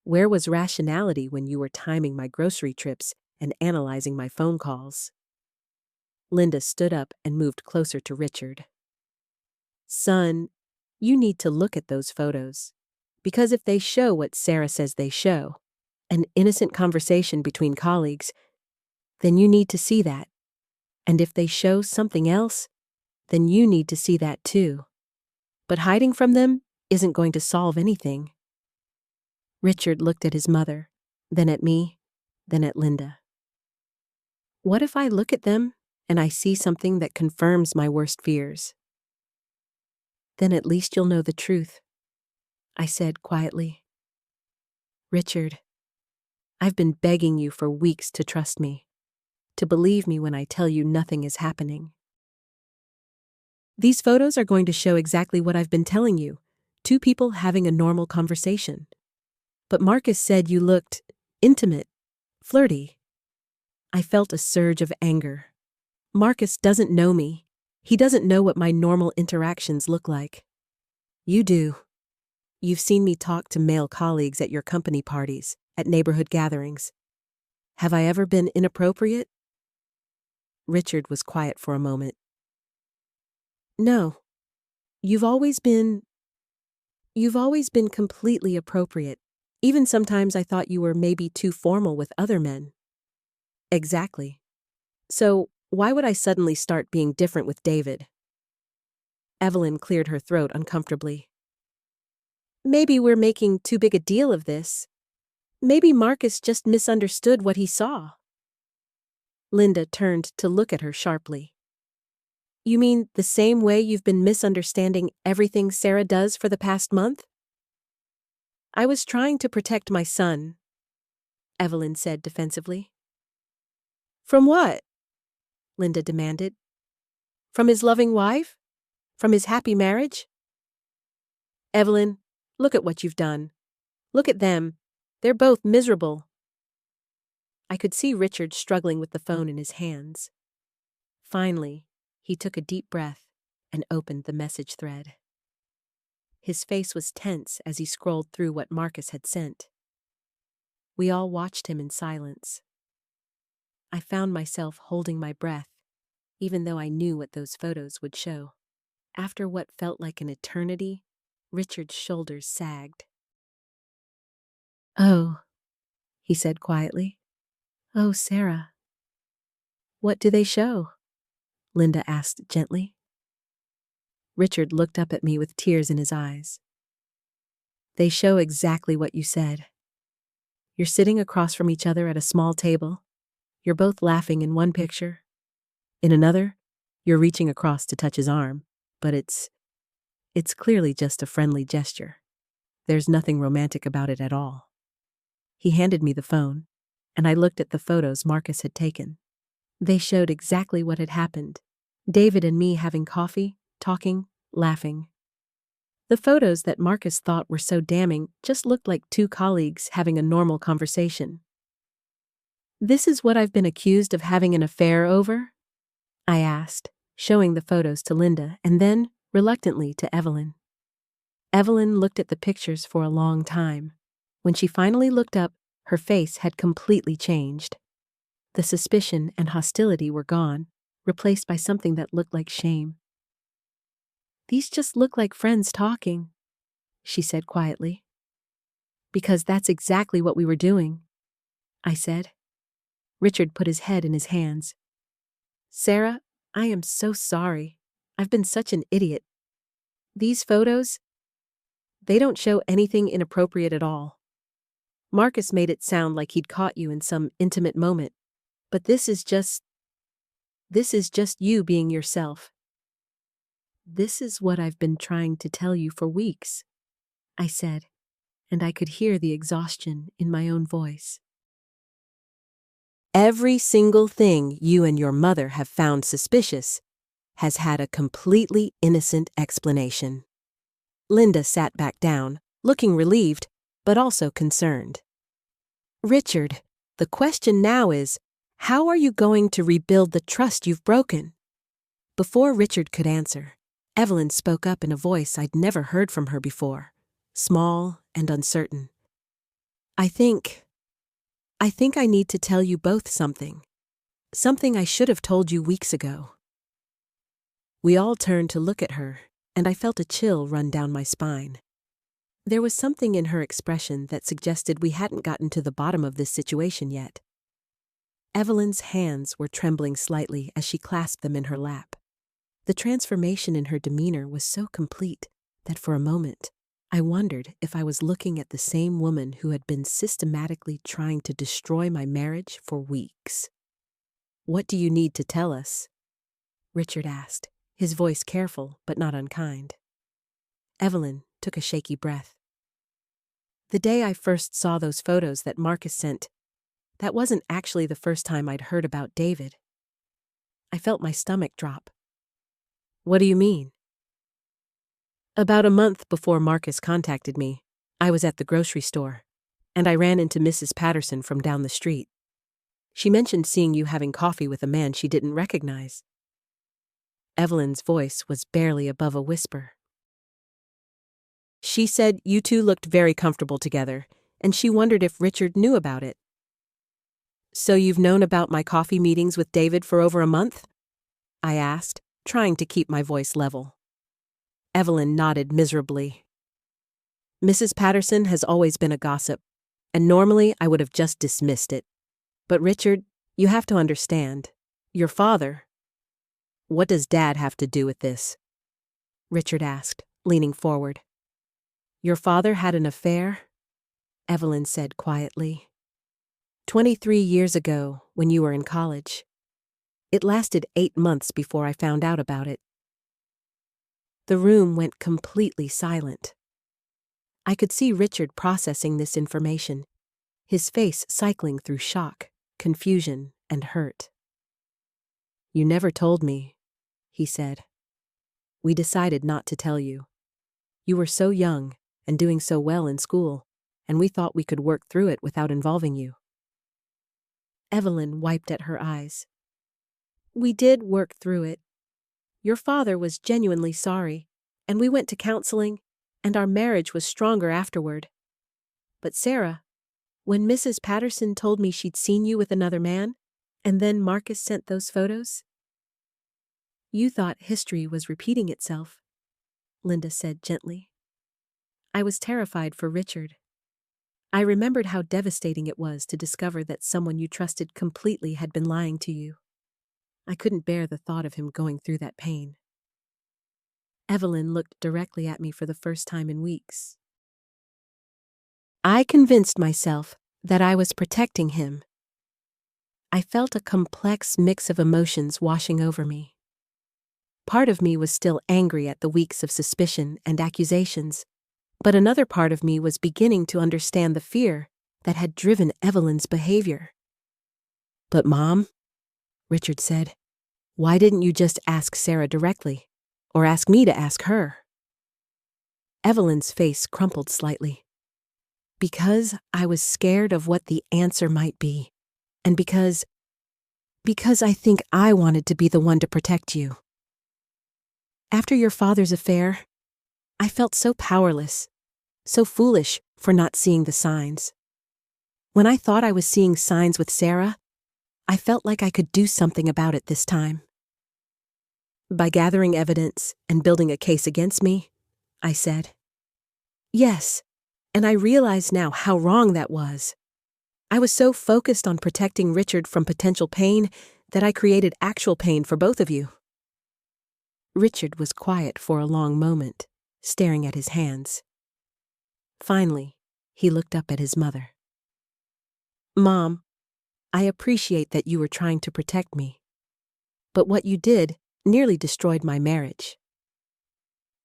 Speaker 1: Where was rationality when you were timing my grocery trips and analyzing my phone calls? Linda stood up and moved closer to Richard. "Son, you need to look at those photos. Because if they show what Sarah says they show, an innocent conversation between colleagues, then you need to see that. And if they show something else, then you need to see that too. But hiding from them isn't going to solve anything." Richard looked at his mother, then at me, then at Linda. "What if I look at them and I see something that confirms my worst fears?" "Then at least you'll know the truth," I said quietly. "Richard, I've been begging you for weeks to trust me, to believe me when I tell you nothing is happening. These photos are going to show exactly what I've been telling you, two people having a normal conversation. But Marcus said you looked intimate, flirty." I felt a surge of anger. Marcus doesn't know me. He doesn't know what my normal interactions look like. You do. You've seen me talk to male colleagues at your company parties, at neighborhood gatherings. Have I ever been inappropriate?" Richard was quiet for a moment. "No. You've always been completely appropriate. Even sometimes I thought you were maybe too formal with other men." "Exactly. So, Why would I suddenly start being different with David? Evelyn cleared her throat uncomfortably. Maybe we're making too big a deal of this. Maybe Marcus just misunderstood what he saw. Linda turned to look at her sharply. You mean the same way you've been misunderstanding everything Sarah does for the past month? I was trying to protect my son, Evelyn said defensively. From what? Linda demanded. From his loving wife? From his happy marriage? Evelyn, look at what you've done. Look at them. They're both miserable. I could see Richard struggling with the phone in his hands. Finally, he took a deep breath and opened the message thread. His face was tense as he scrolled through what Marcus had sent. We all watched him in silence. I found myself holding my breath, even though I knew what those photos would show. After what felt like an eternity, Richard's shoulders sagged. Oh, he said quietly. Oh, Sarah. What do they show? Linda asked gently. Richard looked up at me with tears in his eyes. They show exactly what you said. You're sitting across from each other at a small table. You're both laughing in one picture. In another, you're reaching across to touch his arm, but it's clearly just a friendly gesture. There's nothing romantic about it at all. He handed me the phone, and I looked at the photos Marcus had taken. They showed exactly what had happened. David and me having coffee, talking, laughing. The photos that Marcus thought were so damning just looked like two colleagues having a normal conversation. This is what I've been accused of having an affair over? I asked, showing the photos to Linda and then, reluctantly, to Evelyn. Evelyn looked at the pictures for a long time. When she finally looked up, her face had completely changed. The suspicion and hostility were gone, replaced by something that looked like shame. These just look like friends talking, she said quietly. Because that's exactly what we were doing, I said. Richard put his head in his hands. Sarah, I am so sorry. I've been such an idiot. These photos, they don't show anything inappropriate at all. Marcus made it sound like he'd caught you in some intimate moment, but this is just you being yourself. This is what I've been trying to tell you for weeks, I said, and I could hear the exhaustion in my own voice. Every single thing you and your mother have found suspicious has had a completely innocent explanation. Linda sat back down, looking relieved, but also concerned. Richard, the question now is, how are you going to rebuild the trust you've broken? Before Richard could answer, Evelyn spoke up in a voice I'd never heard from her before, small and uncertain. I think I need to tell you both something. Something I should have told you weeks ago. We all turned to look at her, and I felt a chill run down my spine. There was something in her expression that suggested we hadn't gotten to the bottom of this situation yet. Evelyn's hands were trembling slightly as she clasped them in her lap. The transformation in her demeanor was so complete that for a moment, I wondered if I was looking at the same woman who had been systematically trying to destroy my marriage for weeks. What do you need to tell us? Richard asked, his voice careful but not unkind. Evelyn took a shaky breath. The day I first saw those photos that Marcus sent, that wasn't actually the first time I'd heard about David. I felt my stomach drop. What do you mean? About a month before Marcus contacted me, I was at the grocery store, and I ran into Mrs. Patterson from down the street. She mentioned seeing you having coffee with a man she didn't recognize. Evelyn's voice was barely above a whisper. She said you two looked very comfortable together, and she wondered if Richard knew about it. So you've known about my coffee meetings with David for over a month? I asked, trying to keep my voice level. Evelyn nodded miserably. Mrs. Patterson has always been a gossip, and normally I would have just dismissed it. But Richard, you have to understand, Your father? What does Dad have to do with this? Richard asked, leaning forward. Your father had an affair? Evelyn said quietly. 23 years ago, when you were in college. It lasted 8 months before I found out about it. The room went completely silent. I could see Richard processing this information, his face cycling through shock, confusion, and hurt. You never told me, he said. We decided not to tell you. You were so young and doing so well in school, and we thought we could work through it without involving you. Evelyn wiped at her eyes. We did work through it. Your father was genuinely sorry, and we went to counseling, and our marriage was stronger afterward. But Sarah, when Mrs. Patterson told me she'd seen you with another man, and then Marcus sent those photos, you thought history was repeating itself, Linda said gently. I was terrified for Richard. I remembered how devastating it was to discover that someone you trusted completely had been lying to you. I couldn't bear the thought of him going through that pain. Evelyn looked directly at me for the first time in weeks. I convinced myself that I was protecting him. I felt a complex mix of emotions washing over me. Part of me was still angry at the weeks of suspicion and accusations, but another part of me was beginning to understand the fear that had driven Evelyn's behavior. But Mom, Richard said, why didn't you just ask Sarah directly, or ask me to ask her? Evelyn's face crumpled slightly. Because I was scared of what the answer might be, and because I think I wanted to be the one to protect you. After your father's affair, I felt so powerless, so foolish for not seeing the signs. When I thought I was seeing signs with Sarah, I felt like I could do something about it this time. By gathering evidence and building a case against me, I said. Yes, and I realize now how wrong that was. I was so focused on protecting Richard from potential pain that I created actual pain for both of you. Richard was quiet for a long moment, staring at his hands. Finally, he looked up at his mother. Mom, I appreciate that you were trying to protect me, but what you did nearly destroyed my marriage.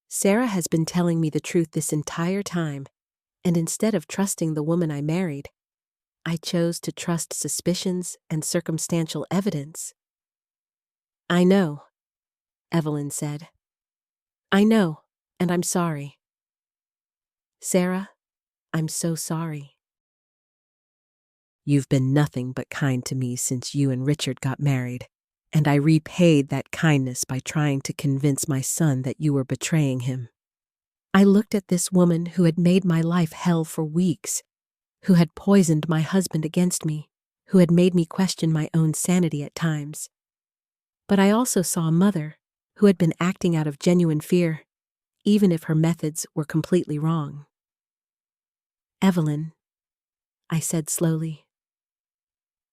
Speaker 1: Sarah has been telling me the truth this entire time, and instead of trusting the woman I married, I chose to trust suspicions and circumstantial evidence. I know, Evelyn said. I know, and I'm sorry. Sarah, I'm so sorry. You've been nothing but kind to me since you and Richard got married, and I repaid that kindness by trying to convince my son that you were betraying him. I looked at this woman who had made my life hell for weeks, who had poisoned my husband against me, who had made me question my own sanity at times. But I also saw a mother who had been acting out of genuine fear, even if her methods were completely wrong. Evelyn, I said slowly,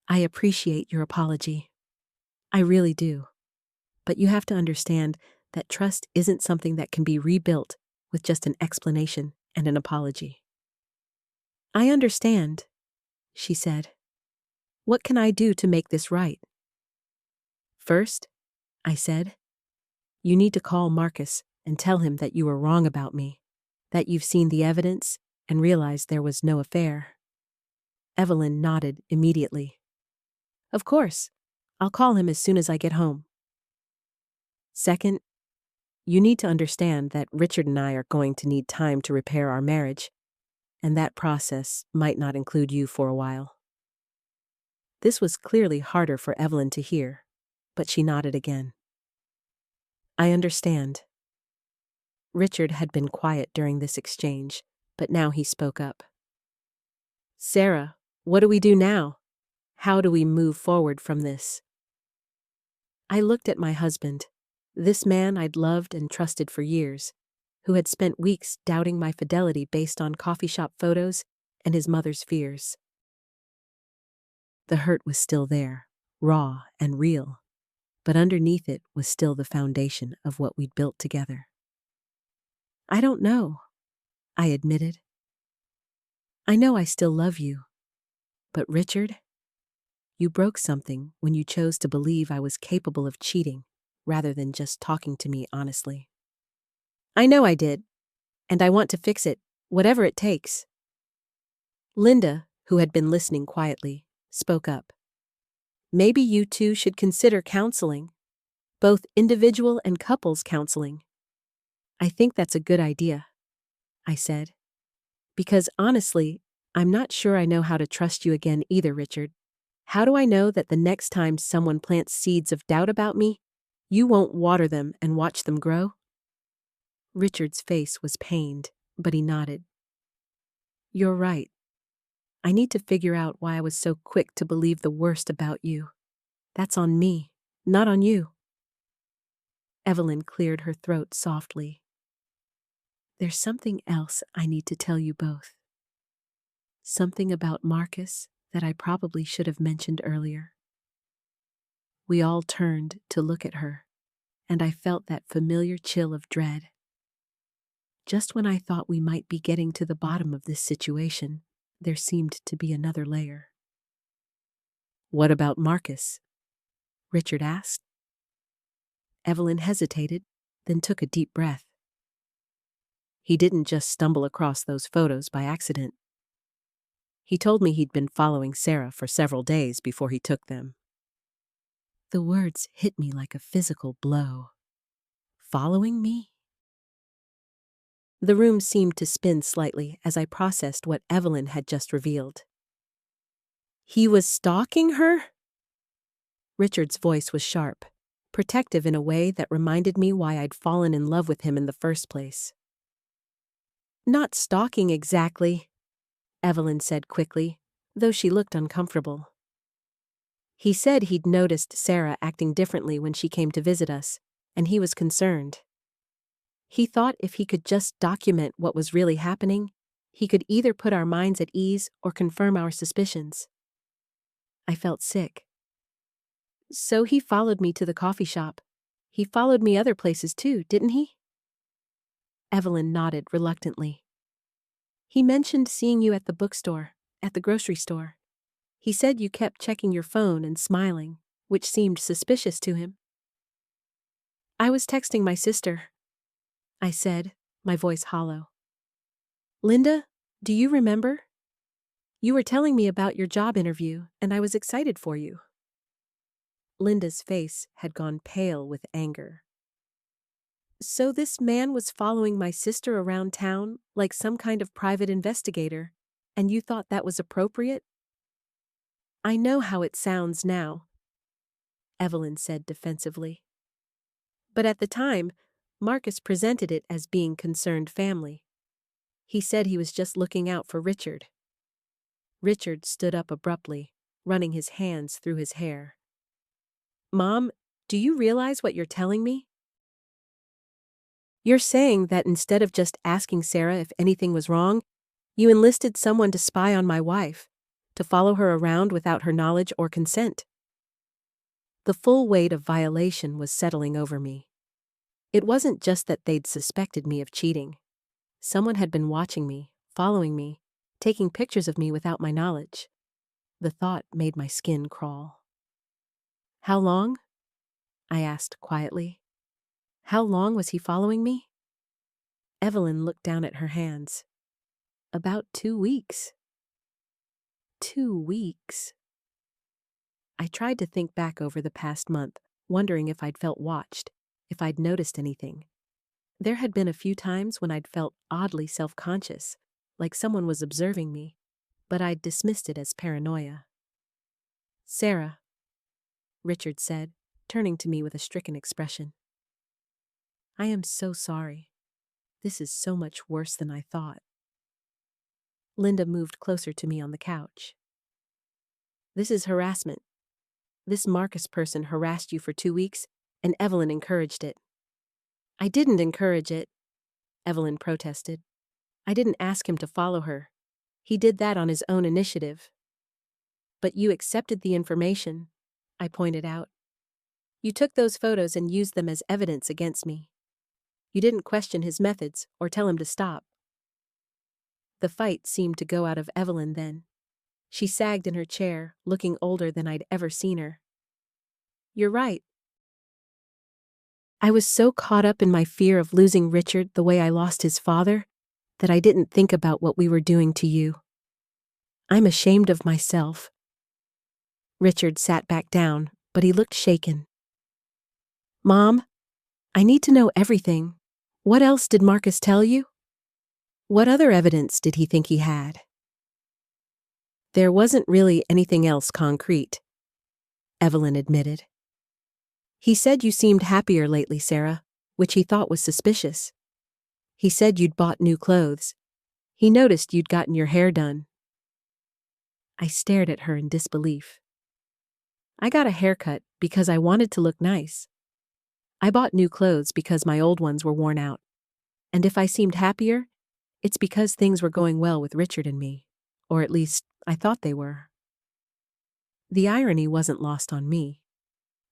Speaker 1: I appreciate your apology. I really do. But you have to understand that trust isn't something that can be rebuilt with just an explanation and an apology. I understand, she said. What can I do to make this right? First, I said, you need to call Marcus and tell him that you were wrong about me, that you've seen the evidence and realized there was no affair. Evelyn nodded immediately. Of course, I'll call him as soon as I get home. Second, you need to understand that Richard and I are going to need time to repair our marriage, and that process might not include you for a while. This was clearly harder for Evelyn to hear, but she nodded again. I understand. Richard had been quiet during this exchange, but now he spoke up. Sarah, what do we do now? How do we move forward from this? I looked at my husband, this man I'd loved and trusted for years, who had spent weeks doubting my fidelity based on coffee shop photos and his mother's fears. The hurt was still there, raw and real, but underneath it was still the foundation of what we'd built together. I don't know, I admitted. I know I still love you, but Richard, you broke something when you chose to believe I was capable of cheating rather than just talking to me honestly. I know I did, and I want to fix it, whatever it takes. Linda, who had been listening quietly, spoke up. Maybe you two should consider counseling, both individual and couples counseling. I think that's a good idea, I said. Because honestly, I'm not sure I know how to trust you again either, Richard. How do I know that the next time someone plants seeds of doubt about me, you won't water them and watch them grow? Richard's face was pained, but he nodded. You're right. I need to figure out why I was so quick to believe the worst about you. That's on me, not on you. Evelyn cleared her throat softly. There's something else I need to tell you both. Something about Marcus that I probably should have mentioned earlier. We all turned to look at her, and I felt that familiar chill of dread. Just when I thought we might be getting to the bottom of this situation, there seemed to be another layer. What about Marcus? Richard asked. Evelyn hesitated, then took a deep breath. He didn't just stumble across those photos by accident. He told me he'd been following Sarah for several days before he took them. The words hit me like a physical blow. Following me? The room seemed to spin slightly as I processed what Evelyn had just revealed. He was stalking her? Richard's voice was sharp, protective in a way that reminded me why I'd fallen in love with him in the first place. Not stalking exactly, Evelyn said quickly, though she looked uncomfortable. He said he'd noticed Sarah acting differently when she came to visit us, and he was concerned. He thought if he could just document what was really happening, he could either put our minds at ease or confirm our suspicions. I felt sick. So he followed me to the coffee shop. He followed me other places too, didn't he? Evelyn nodded reluctantly. He mentioned seeing you at the bookstore, at the grocery store. He said you kept checking your phone and smiling, which seemed suspicious to him. I was texting my sister, I said, my voice hollow. Linda, do you remember? You were telling me about your job interview, and I was excited for you. Linda's face had gone pale with anger. So this man was following my sister around town like some kind of private investigator, and you thought that was appropriate? I know how it sounds now, Evelyn said defensively. But at the time, Marcus presented it as being concerned family. He said he was just looking out for Richard. Richard stood up abruptly, running his hands through his hair. Mom, do you realize what you're telling me? You're saying that instead of just asking Sarah if anything was wrong, you enlisted someone to spy on my wife, to follow her around without her knowledge or consent. The full weight of violation was settling over me. It wasn't just that they'd suspected me of cheating. Someone had been watching me, following me, taking pictures of me without my knowledge. The thought made my skin crawl. How long? I asked quietly. How long was he following me? Evelyn looked down at her hands. About 2 weeks. 2 weeks. I tried to think back over the past month, wondering if I'd felt watched, if I'd noticed anything. There had been a few times when I'd felt oddly self-conscious, like someone was observing me, but I'd dismissed it as paranoia. Sarah, Richard said, turning to me with a stricken expression. I am so sorry. This is so much worse than I thought. Linda moved closer to me on the couch. This is harassment. This Marcus person harassed you for 2 weeks, and Evelyn encouraged it. I didn't encourage it, Evelyn protested. I didn't ask him to follow her. He did that on his own initiative. But you accepted the information, I pointed out. You took those photos and used them as evidence against me. You didn't question his methods or tell him to stop. The fight seemed to go out of Evelyn then. She sagged in her chair, looking older than I'd ever seen her. You're right. I was so caught up in my fear of losing Richard the way I lost his father that I didn't think about what we were doing to you. I'm ashamed of myself. Richard sat back down, but he looked shaken. Mom, I need to know everything. What else did Marcus tell you? What other evidence did he think he had? There wasn't really anything else concrete, Evelyn admitted. He said you seemed happier lately, Sarah, which he thought was suspicious. He said you'd bought new clothes. He noticed you'd gotten your hair done. I stared at her in disbelief. I got a haircut because I wanted to look nice. I bought new clothes because my old ones were worn out. And if I seemed happier, it's because things were going well with Richard and me, or at least I thought they were. The irony wasn't lost on me.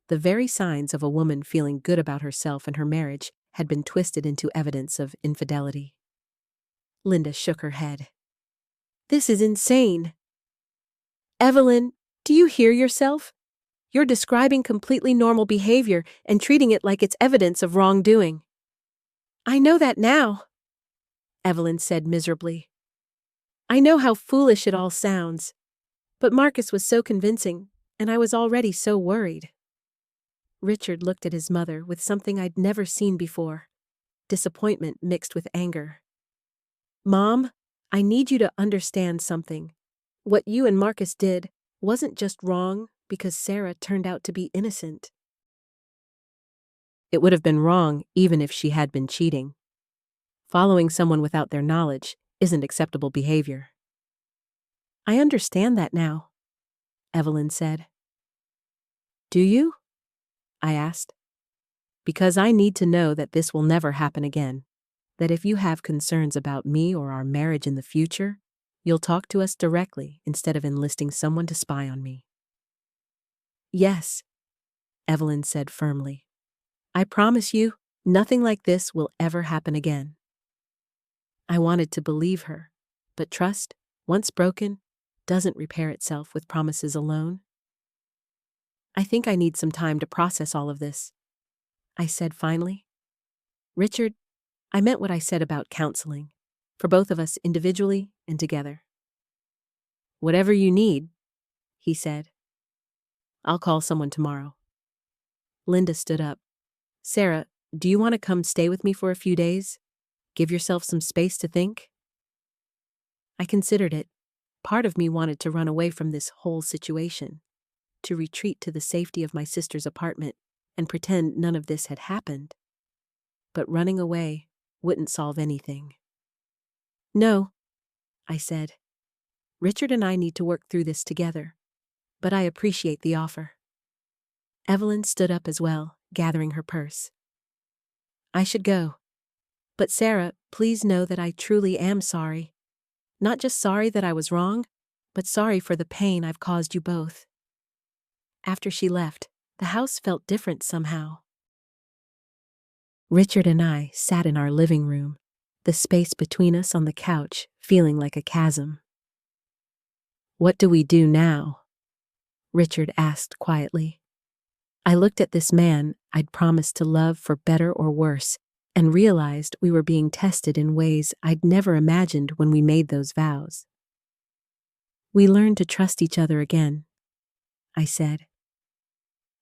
Speaker 1: The very signs of a woman feeling good about herself and her marriage had been twisted into evidence of infidelity. Linda shook her head. This is insane. Evelyn, do you hear yourself? You're describing completely normal behavior and treating it like it's evidence of wrongdoing. I know that now, Evelyn said miserably. I know how foolish it all sounds, but Marcus was so convincing, and I was already so worried. Richard looked at his mother with something I'd never seen before, disappointment mixed with anger. Mom, I need you to understand something. What you and Marcus did wasn't just wrong because Sarah turned out to be innocent. It would have been wrong even if she had been cheating. Following someone without their knowledge isn't acceptable behavior. I understand that now, Evelyn said. Do you? I asked. Because I need to know that this will never happen again. That if you have concerns about me or our marriage in the future, you'll talk to us directly instead of enlisting someone to spy on me. Yes, Evelyn said firmly. I promise you, nothing like this will ever happen again. I wanted to believe her, but trust, once broken, doesn't repair itself with promises alone. I think I need some time to process all of this, I said finally. Richard, I meant what I said about counseling, for both of us individually and together. Whatever you need, he said. I'll call someone tomorrow. Linda stood up. Sarah, do you want to come stay with me for a few days? Give yourself some space to think? I considered it. Part of me wanted to run away from this whole situation, to retreat to the safety of my sister's apartment and pretend none of this had happened. But running away wouldn't solve anything. No, I said. Richard and I need to work through this together, but I appreciate the offer. Evelyn stood up as well, gathering her purse. I should go. But Sarah, please know that I truly am sorry. Not just sorry that I was wrong, but sorry for the pain I've caused you both. After she left, the house felt different somehow. Richard and I sat in our living room, the space between us on the couch feeling like a chasm. What do we do now? Richard asked quietly. I looked at this man I'd promised to love for better or worse and realized we were being tested in ways I'd never imagined when we made those vows. We learn to trust each other again, I said.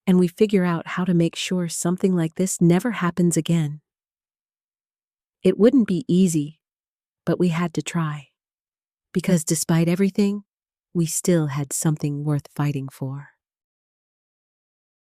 Speaker 1: And we figure out how to make sure something like this never happens again. It wouldn't be easy, but we had to try. Because despite everything, we still had something worth fighting for.